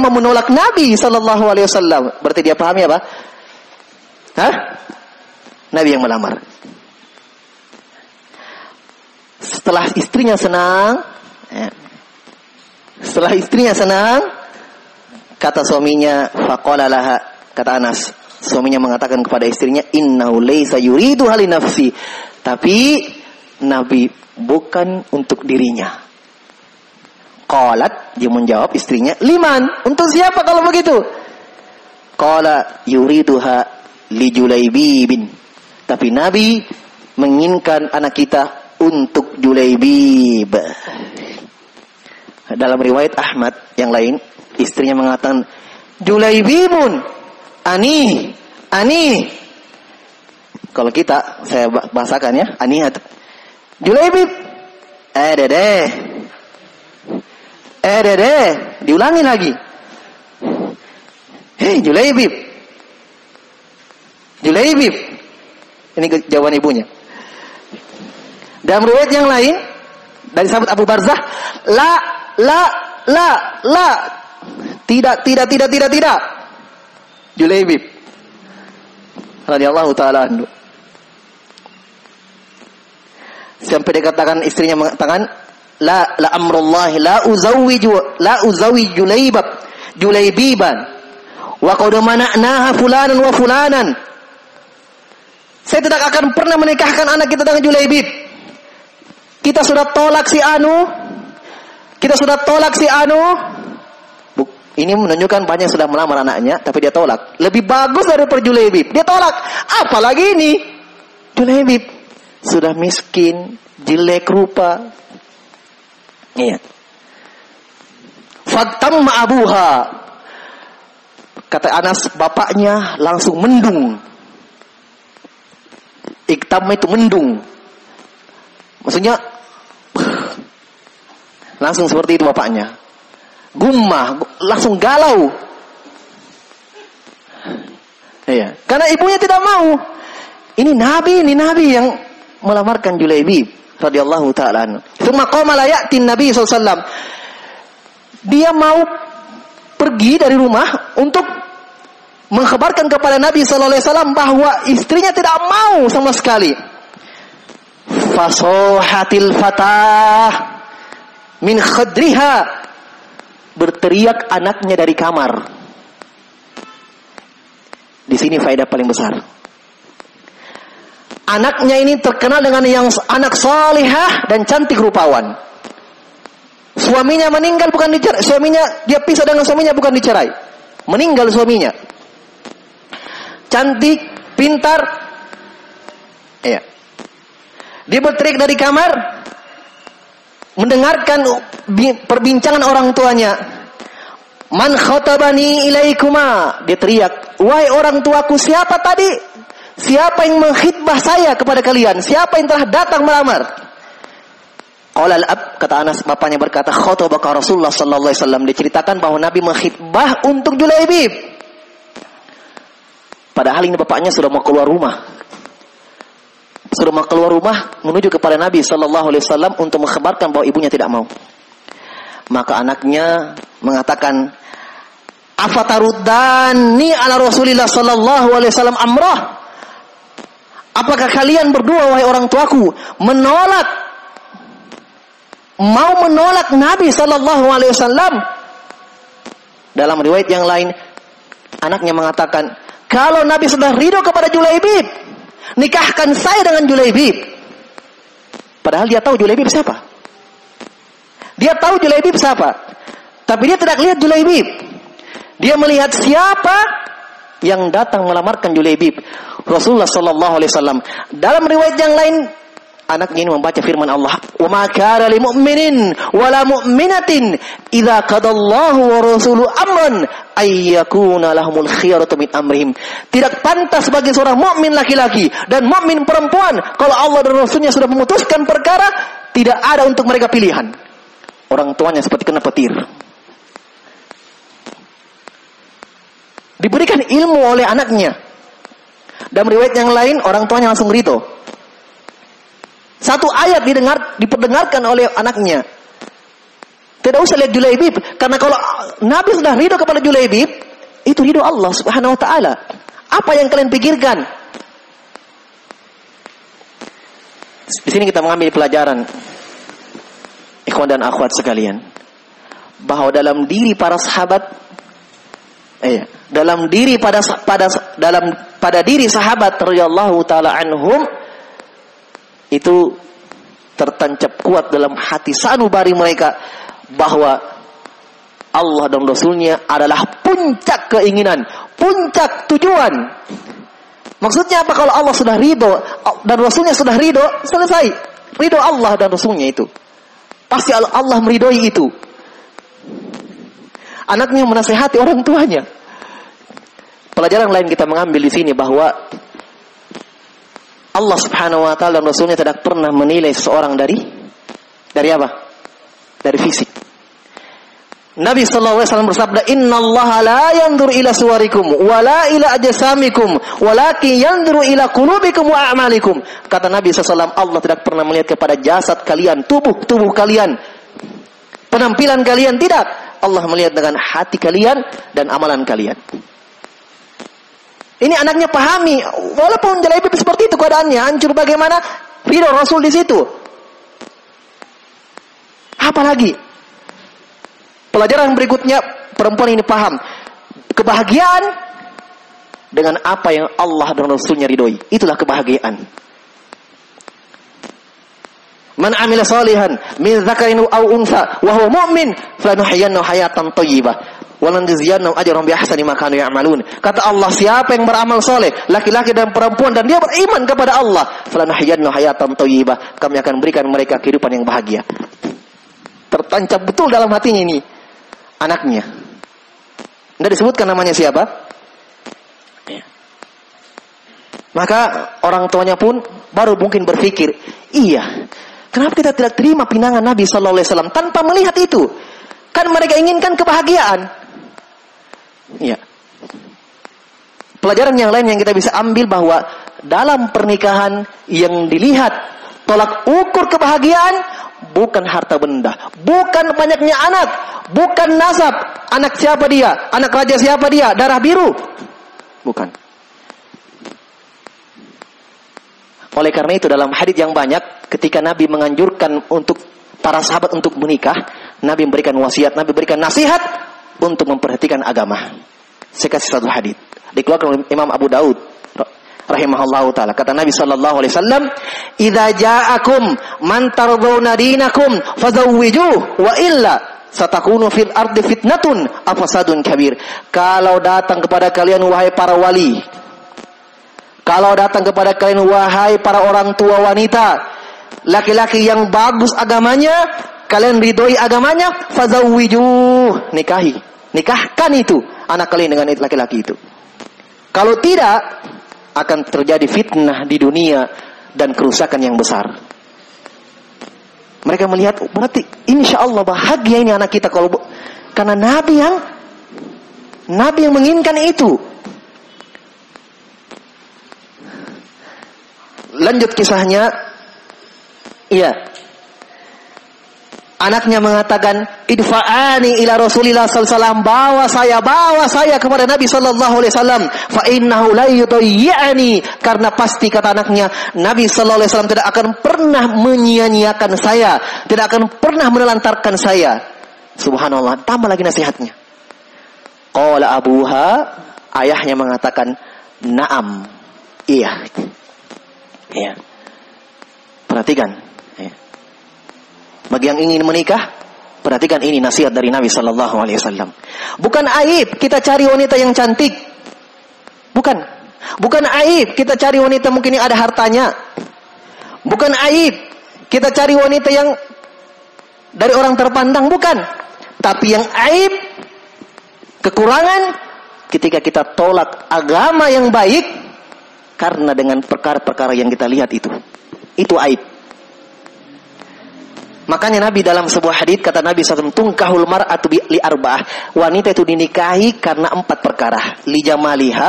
mau menolak Nabi sallallahu alaihi wasallam? Berarti dia pahami apa? Hah? Nabi yang melamar. Setelah istrinya senang, kata suaminya, faqala laha, kata Anas, suaminya mengatakan kepada istrinya, innahu laysa yuridu hali nafsi, tapi Nabi bukan untuk dirinya. Qalat, dia menjawab istrinya, liman, untuk siapa kalau begitu? Qala yuriduha li Julaibibin, tapi Nabi menginginkan anak kita untuk Julaibib. Dalam riwayat Ahmad yang lain, istrinya mengatakan, Julaibibun, ani. Kalau kita, saya bahasakan ya, ani atau Julaibib. Dede. Diulangi lagi. Hei, Julaibib. Ini jawaban ibunya. Dalam riwayat yang lain, dari sahabat Abu Barzah, la. Tidak. Julaibib radhiyallahu taala anhu. Sampai dikatakan istrinya mengatakan, la amrullah la uzawwiju Julaibiban wa qad mana'naha fulanan wa fulanan. Saya tidak akan pernah menikahkan anak kita dengan Julaibib. Kita sudah tolak si Anu. Ini menunjukkan banyak sudah melamar anaknya, tapi dia tolak. Lebih bagus daripada Julaibib. Dia tolak. Apalagi ini Julaibib sudah miskin, jelek rupa. Iya. Fatamma abuha. Kata Anas, bapaknya langsung mendung. Iktam itu mendung. Maksudnya langsung seperti itu bapaknya. Gummah, langsung galau. Iya, karena ibunya tidak mau. Ini nabi yang melamarkan Julaibib radhiyallahu taala anhu. Tsumma qama la ya'ti Nabi sallallahu alaihi wasallam. Dia mau pergi dari rumah untuk mengkhabarkan kepada Nabi sallallahu alaihi wasallam bahwa istrinya tidak mau sama sekali. Fasohatil fatah min khadriha, berteriak anaknya dari kamar. Di sini faedah paling besar. Anaknya ini terkenal dengan yang anak salihah dan cantik rupawan. Suaminya meninggal bukan dicerai. Dia pisah dengan suaminya bukan dicerai. Meninggal suaminya. Cantik, pintar. Iya. Dia berteriak dari kamar, mendengarkan perbincangan orang tuanya. Man khatabani ilaikuma, dia teriak, wahai orang tuaku, siapa tadi? Siapa yang mengkhitbah saya kepada kalian? Siapa yang telah datang melamar? Qala al-ab, kata Anas, bapaknya berkata, khatabaka Rasulullah sallallahu alaihi wasallam. Diceritakan bahwa Nabi mengkhitbah untuk Julaibib. Padahal ini bapaknya sudah mau keluar rumah. Sudah mau keluar rumah menuju kepada Nabi sallallahu alaihi wasallam untuk mengkhabarkan bahwa ibunya tidak mau. Maka anaknya mengatakan, afataruddani ala Rasulillah sallallahu alaihi wasallam amrah? Apakah kalian berdua, wahai orang tuaku, mau menolak Nabi sallallahu alaihi wasallam? Dalam riwayat yang lain, anaknya mengatakan, kalau Nabi sudah ridho kepada Julaibib, nikahkan saya dengan Julaibib. Padahal dia tahu Julaibib siapa. Dia tahu Julaibib siapa. Tapi dia tidak lihat Julaibib. Dia melihat siapa yang datang melamarkan Julaibib. Rasulullah sallallahu alaihi wasallam. Dalam riwayat yang lain, anaknya ini membaca firman Allah, "Wa ma kana lil mu'minin wa la mu'minatin idza qadallahu wa rasuluhu amran ay yakuna lahumul khiyaratu min amrihim." Tidak pantas bagi seorang mukmin laki-laki dan mukmin perempuan kalau Allah dan Rasulnya sudah memutuskan perkara, tidak ada untuk mereka pilihan. Orang tuanya seperti kena petir. Diberikan ilmu oleh anaknya. Dalam riwayat yang lain, orang tuanya langsung ridho. Satu ayat diperdengarkan oleh anaknya. Tidak usah lihat Julaibib, karena kalau Nabi sudah ridho kepada Julaibib, itu ridho Allah Subhanahu wa taala. Apa yang kalian pikirkan? Di sini kita mengambil pelajaran, ikhwan dan akhwat sekalian, bahwa dalam diri para sahabat, pada diri sahabat radhiyallahu taala anhum itu tertancap kuat dalam hati sanubari mereka bahwa Allah dan Rasulnya adalah puncak keinginan, puncak tujuan. Maksudnya apa? Kalau Allah sudah ridho dan Rasulnya sudah ridho, selesai. Ridho Allah dan Rasulnya itu pasti Allah meridhoi itu. Anaknya menasihati orang tuanya. Pelajaran lain kita mengambil di sini bahwa Allah Subhanahu wa taala dan Rasulnya tidak pernah menilai seseorang dari apa? Dari fisik. Nabi sallallahu alaihi wasallam bersabda, "Innallaha la yanzuru ila suwarikum wa la ila ajsamikum, walakin yanzuru ila qulubikum wa a'malikum." Kata Nabi sallallahu alaihi wasallam, Allah tidak pernah melihat kepada jasad kalian, tubuh kalian, penampilan kalian, tidak. Allah melihat dengan hati kalian dan amalan kalian. Ini anaknya pahami, walaupun Julaibib seperti itu keadaannya, hancur bagaimana, ridho Rasul di situ. Apalagi pelajaran berikutnya, perempuan ini paham kebahagiaan dengan apa yang Allah dan Rasulnya ridhoi. Itulah kebahagiaan. Man amila salihan min dzakarin aw untha wa huwa mu'min falanuhyiyannahu hayatan thayyibah wa lanajziyannahum ajrahum bi ahsani ma kanu ya'malun. Kata Allah, siapa yang beramal soleh, laki-laki dan perempuan, dan dia beriman kepada Allah, falanuhyiyannahu hayatan thayyibah, kami akan berikan mereka kehidupan yang bahagia. Tertancap betul dalam hatinya ini anaknya. Tidak disebutkan namanya siapa. Ya. Maka orang tuanya pun baru mungkin berpikir, iya, kenapa kita tidak terima pinangan Nabi Sallallahu Alaihi Wasallam tanpa melihat itu? Kan mereka inginkan kebahagiaan. Ya. Pelajaran yang lain yang kita bisa ambil bahwa dalam pernikahan yang dilihat tolak ukur kebahagiaan bukan harta benda, bukan banyaknya anak, bukan nasab, anak siapa dia, anak raja siapa dia, darah biru, bukan. Oleh karena itu dalam hadis yang banyak ketika Nabi menganjurkan untuk para sahabat untuk menikah, Nabi memberikan wasiat, Nabi memberikan nasihat untuk memperhatikan agama. Saya kasih satu hadis dikeluarkan oleh Imam Abu Daud rahimahullahu taala. Kata Nabi sallallahu alaihi wasallam, "Idza ja'akum man tardawna dinakum fazawwijuhu wa illa satakunu fil ardi fitnatun afasadun kabir." Kalau datang kepada kalian wahai para wali, kalau datang kepada kalian wahai para orang tua wanita, laki-laki yang bagus agamanya, kalian ridhoi agamanya, fazawwijuhu, nikahi, nikahkan itu anak kalian dengan laki-laki itu. Kalau tidak, akan terjadi fitnah di dunia dan kerusakan yang besar. Mereka melihat, berarti insya Allah bahagia ini anak kita kalau karena Nabi yang menginginkan itu. Lanjut kisahnya, iya. Anaknya mengatakan, idfa'ani ila Rasulillah sallallahu alaihi wasallam, bawa saya kepada Nabi sallallahu alaihi wasallam, fa innahu la yudayyi'ani, karena pasti kata anaknya, Nabi sallallahu alaihi wasallam tidak akan pernah menyia-nyiakan saya, tidak akan pernah menelantarkan saya. Subhanallah, tambah lagi nasihatnya. Qala abuha, ayahnya mengatakan, na'am, iya. Iya. Perhatikan. Bagi yang ingin menikah, perhatikan ini nasihat dari Nabi Sallallahu Alaihi Wasallam. Bukan aib kita cari wanita yang cantik, bukan aib kita cari wanita mungkin yang ada hartanya, bukan aib kita cari wanita yang dari orang terpandang, bukan. Tapi yang aib, kekurangan ketika kita tolak agama yang baik karena dengan perkara-perkara yang kita lihat itu aib. Makanya Nabi dalam sebuah hadits kata Nabi SAW, tungkahul mar'atu li arba'ah, wanita itu dinikahi karena 4 perkara, li jamaliha,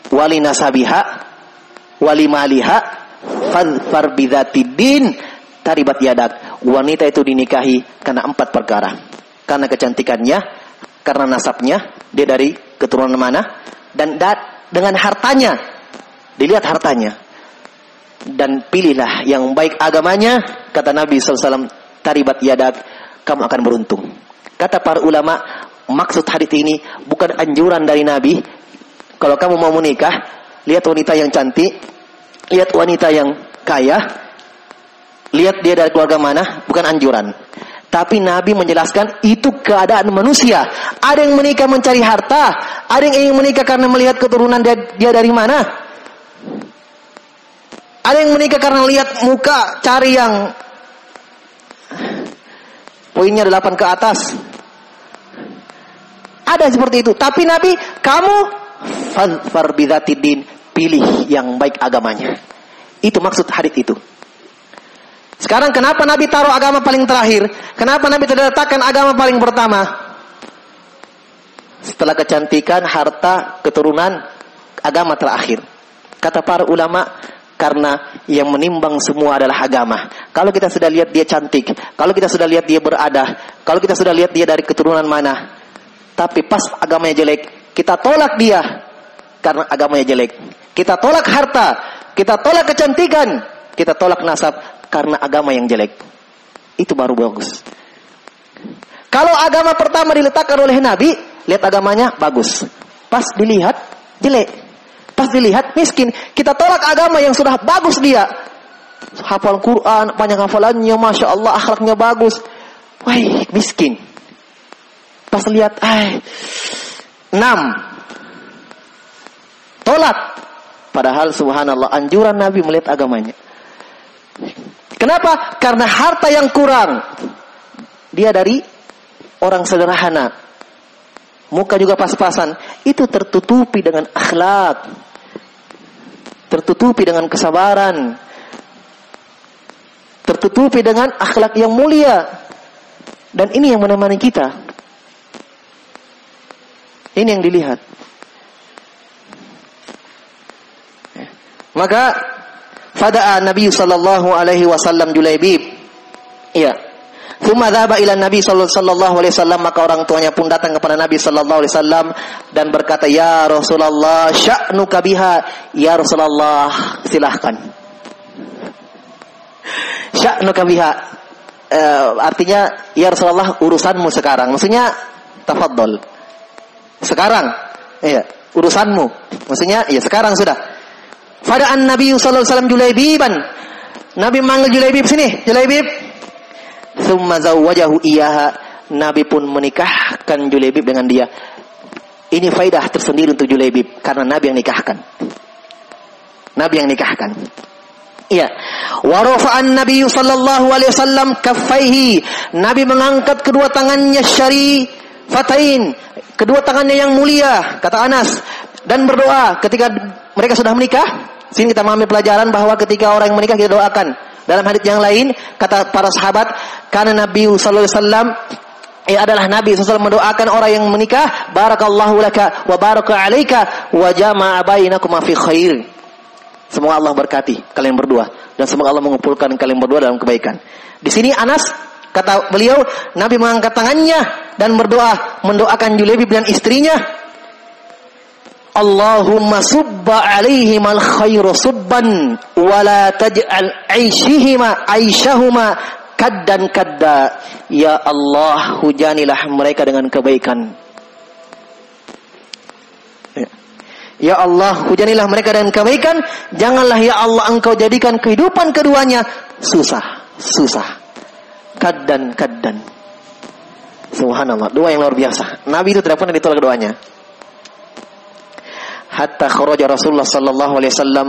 wali nasabiha, wali maliha, fadfar bidzatid din taribat yadak. Wanita itu dinikahi karena 4 perkara, karena kecantikannya, karena nasabnya, dia dari keturunan mana, dan dengan hartanya, dilihat hartanya. Dan pilihlah yang baik agamanya, kata Nabi SAW, taribat yadak, kamu akan beruntung. Kata para ulama, maksud hadits ini bukan anjuran dari Nabi, kalau kamu mau menikah, lihat wanita yang cantik, lihat wanita yang kaya, lihat dia dari keluarga mana, bukan anjuran. Tapi Nabi menjelaskan itu keadaan manusia. Ada yang menikah mencari harta, ada yang ingin menikah karena melihat keturunan dia dari mana. Ada yang menikah karena lihat muka, cari yang poinnya 8 ke atas. Ada seperti itu. Tapi Nabi, kamu fadfar bidzatid din, pilih yang baik agamanya. Itu maksud hadits itu. Sekarang kenapa Nabi taruh agama paling terakhir? Kenapa Nabi tidak letakkan agama paling pertama? Setelah kecantikan, harta, keturunan, agama terakhir. Kata para ulama, karena yang menimbang semua adalah agama. Kalau kita sudah lihat dia cantik, kalau kita sudah lihat dia berada, kalau kita sudah lihat dia dari keturunan mana, tapi pas agamanya jelek, kita tolak dia karena agamanya jelek. Kita tolak harta, kita tolak kecantikan, kita tolak nasab karena agama yang jelek. Itu baru bagus. Kalau agama pertama diletakkan oleh Nabi, lihat agamanya bagus. Pas dilihat jelek. Pas dilihat miskin, kita tolak agama yang sudah bagus dia. Hafal Quran, panjang hafalannya, Masya Allah, akhlaknya bagus. Wah, miskin. Pas lihat, 6. Tolak. Padahal subhanallah, anjuran Nabi melihat agamanya. Kenapa? Karena harta yang kurang. Dia dari orang sederhana. muka juga pas-pasan, itu tertutupi dengan akhlak, tertutupi dengan kesabaran, tertutupi dengan akhlak yang mulia. Dan ini yang menemani kita. Ini yang dilihat. Maka fada'a Nabi sallallahu alaihi wasallam Julaibib. Iya. Tsumma dhaba ila Nabi sallallahu alaihi wasallam, maka orang tuanya pun datang kepada Nabi sallallahu alaihi wasallam dan berkata, "Ya Rasulullah, sya'nuka biha." Ya Rasulullah, silahkan. Sya'nuka biha artinya ya Rasulullah, urusanmu sekarang. Maksudnya tafadhol. Sekarang. Iya, urusanmu. Maksudnya ya sekarang sudah. Fada'an Nabi sallallahu alaihi wasallam Julaibiban. Nabi manggil Julaibib, sini, Julaibib. Tsumma zawwajahu iyaha. Nabi pun menikahkan Julaibib dengan dia. Ini faidah tersendiri untuk Julaibib karena Nabi yang nikahkan. Nabi yang nikahkan. Iya. Wa rafa'an Nabi sallallahu alaihi wasallam kaffaihi. Nabi mengangkat kedua tangannya syarifatain, kedua tangannya yang mulia, kata Anas, dan berdoa ketika mereka sudah menikah. Sini kita memahami pelajaran bahwa ketika orang yang menikah kita doakan. Dalam hadits yang lain kata para sahabat, karena Nabi sallallahu alaihi wasallam adalah Nabi SAW mendoakan orang yang menikah, barakallahu laka wa baraka alaika wa jama'a bainakuma fi khair. Semoga Allah berkati kalian berdua dan semoga Allah mengumpulkan kalian berdua dalam kebaikan. Di sini Anas kata beliau, Nabi mengangkat tangannya dan berdoa, mendoakan Julaibib dan istrinya. Allahumma subba alaihim al-khairu subban wa la taj'al aishahuma kaddan kadda. Ya Allah, hujanilah mereka dengan kebaikan. Ya Allah, hujanilah mereka dengan kebaikan. Janganlah ya Allah engkau jadikan kehidupan keduanya susah. Kaddan. Subhanallah, doa yang luar biasa. Nabi itu tidak pernah ditolak doanya. Hatta kharaja Rasulullah sallallahu alaihi wasallam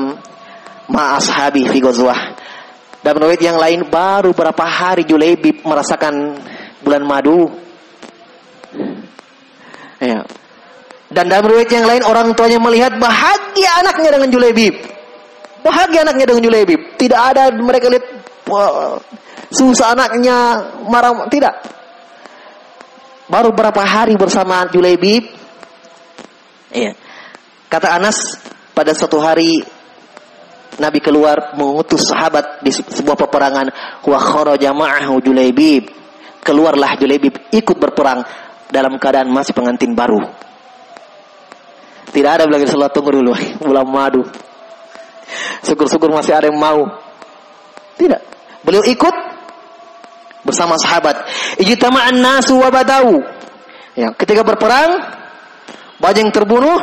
ma ashabi fi ghazwah. Dan riwayat yang lain, baru berapa hari Julaibib merasakan bulan madu. Ya. Dan dalam riwayat yang lain, orang tuanya melihat bahagia anaknya dengan Julaibib. Bahagia anaknya dengan Julaibib. Tidak ada mereka lihat susah anaknya, marah, tidak. Baru berapa hari bersama Julaibib. Iya. Kata Anas, pada suatu hari Nabi keluar mengutus sahabat di sebuah peperangan. Wa kharaja ma'ahu Julaibib. Keluarlah Julaibib ikut berperang dalam keadaan masih pengantin baru. Tidak ada bilang Rasulullah, tunggu dulu, bulan madu. Syukur-syukur masih ada yang mau. Tidak. Beliau ikut bersama sahabat. Ijtama'an nasu wa badau. Ya, ketika berperang, banyak yang terbunuh,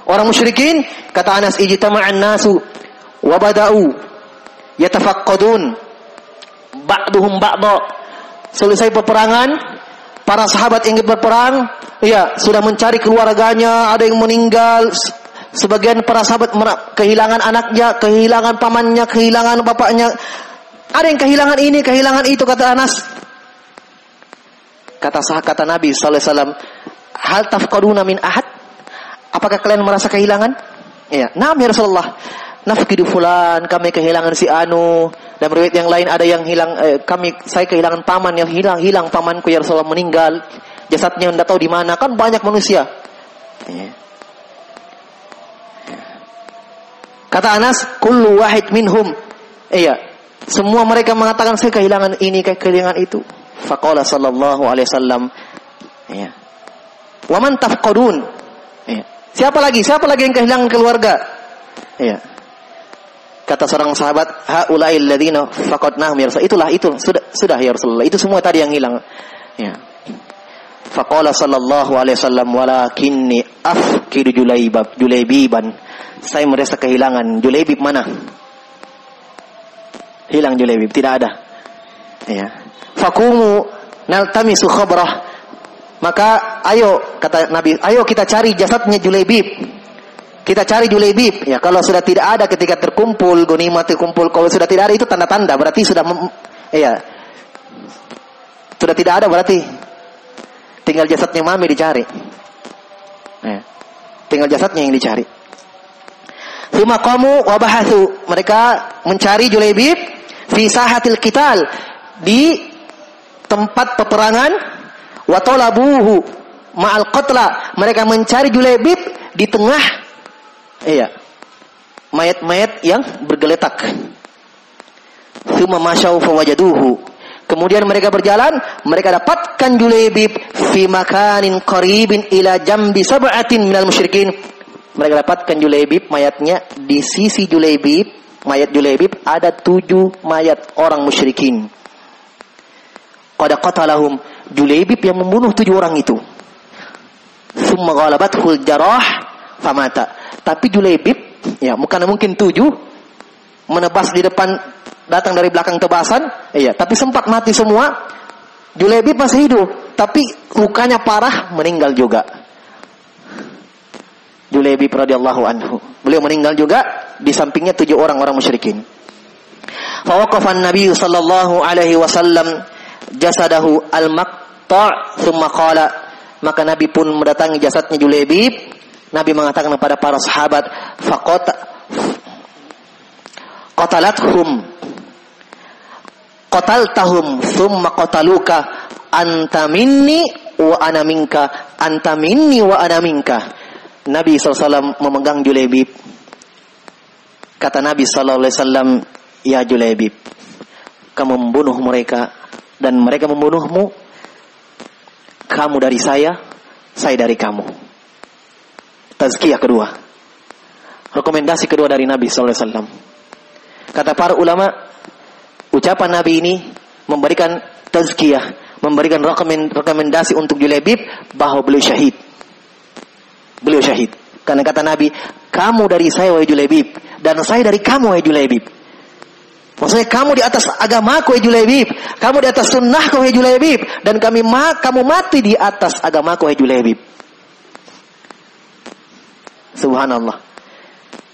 orang musyrikin. Kata Anas, ijtama'an nasu wa badau yatafaqqadun ba'duhum ba'da. Selesai peperangan, para sahabat yang ingin berperang, ya, sudah mencari keluarganya, ada yang meninggal. Sebagian para sahabat kehilangan anaknya, kehilangan pamannya, kehilangan bapaknya. Ada yang kehilangan ini, kehilangan itu, kata Anas. Kata Nabi sallallahu alaihi wasallam, hal tafqaduna min ahad? Apakah kalian merasa kehilangan? Ya, naam ya Rasulullah. Nafqidu fulan, kami kehilangan si anu. Dan riwayat yang lain ada yang hilang, saya kehilangan paman, yang hilang pamanku ya Rasulullah, meninggal. Jasadnya tidak tahu di mana, kan banyak manusia. Ya. Kata Anas, kullu wahid minhum. Iya, semua mereka mengatakan saya kehilangan ini, kehilangan itu. Faqala sallallahu alaihi wasallam, ya. Wa man tafqadun? Ya. Siapa lagi yang kehilangan keluarga? Ya. Kata seorang sahabat, haula'il ladzina faqadnahum ya Rasulullah. Itu sudah ya Rasulullah. Itu semua tadi yang hilang. Ya. Faqala sallallahu alaihi wasallam, walakinni afqidu Julaibiban. Saya merasa kehilangan Julaibib. Mana? Hilang Julaibib, tidak ada. Ya. Faqumu naltamisu khabrah. Maka ayo, kata Nabi, ayo kita cari jasadnya Julaibib. Kita cari Julaibib. Ya, kalau sudah tidak ada ketika terkumpul, ghanimah terkumpul, kalau sudah tidak ada itu tanda-tanda, berarti sudah sudah tidak ada, berarti tinggal jasadnya Mami dicari. Tinggal jasadnya yang dicari. Tsumma qamu wa bahathu. Mereka mencari Julaibib fi sahatil qital, di tempat peperangan, wa talabuhu ma'al qatla. Mereka mencari Julaibib di tengah mayat-mayat yang bergeletak. Tsumma masyau fawajaduhu. Kemudian mereka berjalan, mereka dapatkan Julaibib fi makanin qaribin ila jambi sab'atin minal musyrikin. Mereka dapatkan Julaibib, mayatnya di sisi Julaibib, mayat Julaibib ada 7 mayat orang musyrikin. Qad qatalahum, Julaibib yang membunuh 7 orang itu. Summa ghalabathul jarah famata. Tapi Julaibib, karena mungkin 7 menebas di depan, datang dari belakang tebasan, tapi sempat mati semua. Julaibib masih hidup, tapi lukanya parah, meninggal juga. Julaibib radhiyallahu anhu, beliau meninggal juga, di sampingnya 7 orang musyrikin. Fa waqafa an-nabiy sallallahu alaihi wasallam jasadahu al-maqta' thumma qala, maka Nabi pun mendatangi jasadnya Julaibib. Nabi mengatakan kepada para sahabat, qataltahum thumma qataluka anta minni wa ana minka, anta minni wa ana minka. Nabi SAW memegang Julaibib. Kata Nabi SAW, ya Julaibib, kamu membunuh mereka dan mereka membunuhmu. Kamu dari saya dari kamu. Tazkiyah kedua, rekomendasi kedua dari Nabi SAW. Kata para ulama, ucapan Nabi ini memberikan tazkiyah, memberikan rekomendasi untuk Julaibib bahwa beliau syahid. Beliau syahid. Karena kata Nabi, kamu dari saya wahai Julaibib, dan saya dari kamu wahai Julaibib. Maksudnya kamu di atas agamaku wahai Julaibib, kamu di atas sunnahku wahai Julaibib, dan kamu mati di atas agamaku wahai Julaibib. Subhanallah.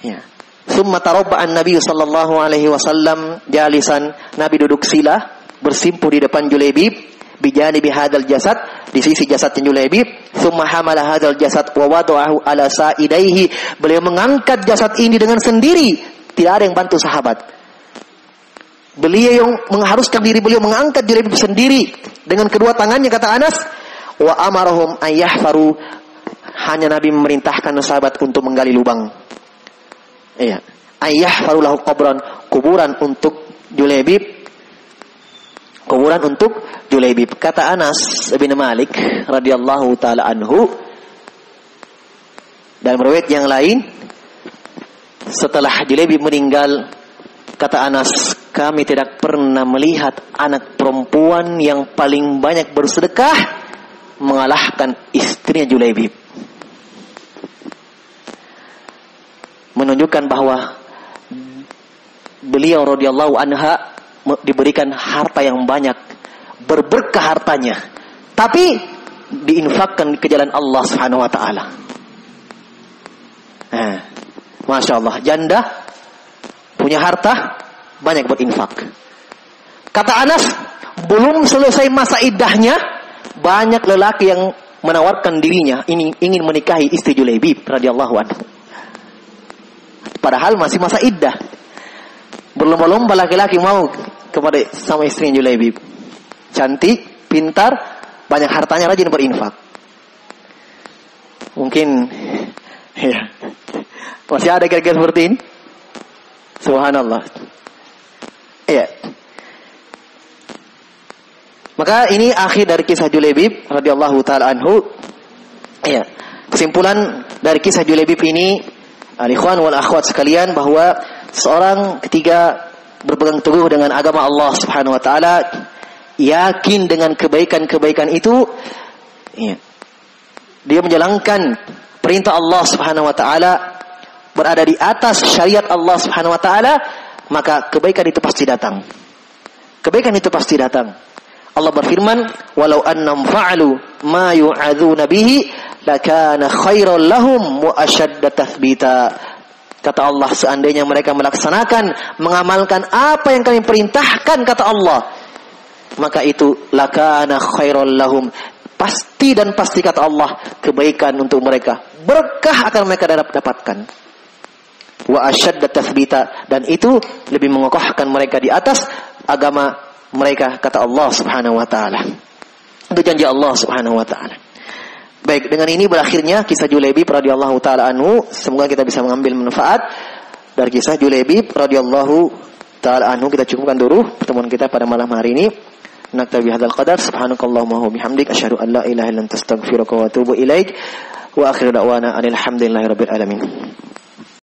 Ya. Summa tarabba'an Nabi sallallahu alaihi wasallam jalisan. Nabi duduk sila, bersimpuh di depan Julaibib, bijanibi hadzal jasad, di sisi jasadnya Julaibib. Summa hamala hadzal jasad wa wada'ahu ala sa'idaihi. Beliau mengangkat jasad ini dengan sendiri, tidak ada yang bantu sahabat. Beliau yang mengharuskan diri beliau mengangkat Julaibib sendiri dengan kedua tangannya, kata Anas. Wa amarahum ayyahfaru. Hanya Nabi memerintahkan sahabat untuk menggali lubang. Ayyahfaru lahu qabran, kuburan untuk Julaibib. Kuburan untuk Julaibib. Kata Anas bin Malik radhiyallahu taala anhu, dalam riwayat yang lain, setelah Julaibib meninggal, kata Anas, kami tidak pernah melihat anak perempuan yang paling banyak bersedekah mengalahkan istrinya Julaibib. Menunjukkan bahwa beliau radhiyallahu anha diberikan harta yang banyak, berberkah hartanya, tapi diinfakkan ke jalan Allah Subhanahu wa taala. Masya Allah, janda punya harta banyak berinfak. Kata Anas, belum selesai masa iddahnya, banyak lelaki yang menawarkan dirinya ingin menikahi istri Julaibib radhiyallahu anhu. Padahal masih masa iddah. Berlomba-lomba laki-laki mau kepada sama istrinya Julaibib. Cantik, pintar, banyak hartanya, rajin berinfak. Mungkin masih ada kira-kira seperti ini. Subhanallah. Maka ini akhir dari kisah Julaibib radhiyallahu taala anhu. Kesimpulan dari kisah Julaibib ini, al-ikhwan wal akhwat sekalian, bahwa seorang ketika berpegang teguh dengan agama Allah Subhanahu wa taala, yakin dengan kebaikan-kebaikan itu, dia menjalankan perintah Allah Subhanahu wa taala, berada di atas syariat Allah Subhanahu wa taala, maka kebaikan itu pasti datang. Kebaikan itu pasti datang. Allah berfirman, "Walau annam fa'alu ma yu'adzuna bihi lakana khairan lahum wa ashadda tathbita." Kata Allah, seandainya mereka melaksanakan, mengamalkan apa yang kami perintahkan, kata Allah, maka itu lakana khairan lahum, pasti dan pasti, kata Allah, kebaikan untuk mereka, berkah akan mereka dapatkan. Wa asyadda tathbita, dan itu lebih mengokohkan mereka di atas agama mereka, kata Allah Subhanahu wa taala. Itu janji Allah Subhanahu wa taala. Baik, dengan ini berakhirnya kisah Julaibib radhiyallahu taala anhu. Semoga kita bisa mengambil manfaat dari kisah Julaibib radhiyallahu taala anhu. Kita cukupkan dulu pertemuan kita pada malam hari ini. Naktabi hadzal qadar, subhanakallahumma wa bihamdik, asyhadu an la ilaha illa anta, astaghfiruka wa atubu ilaik. Wa akhiru da'wana alhamdulillahi rabbil alamin.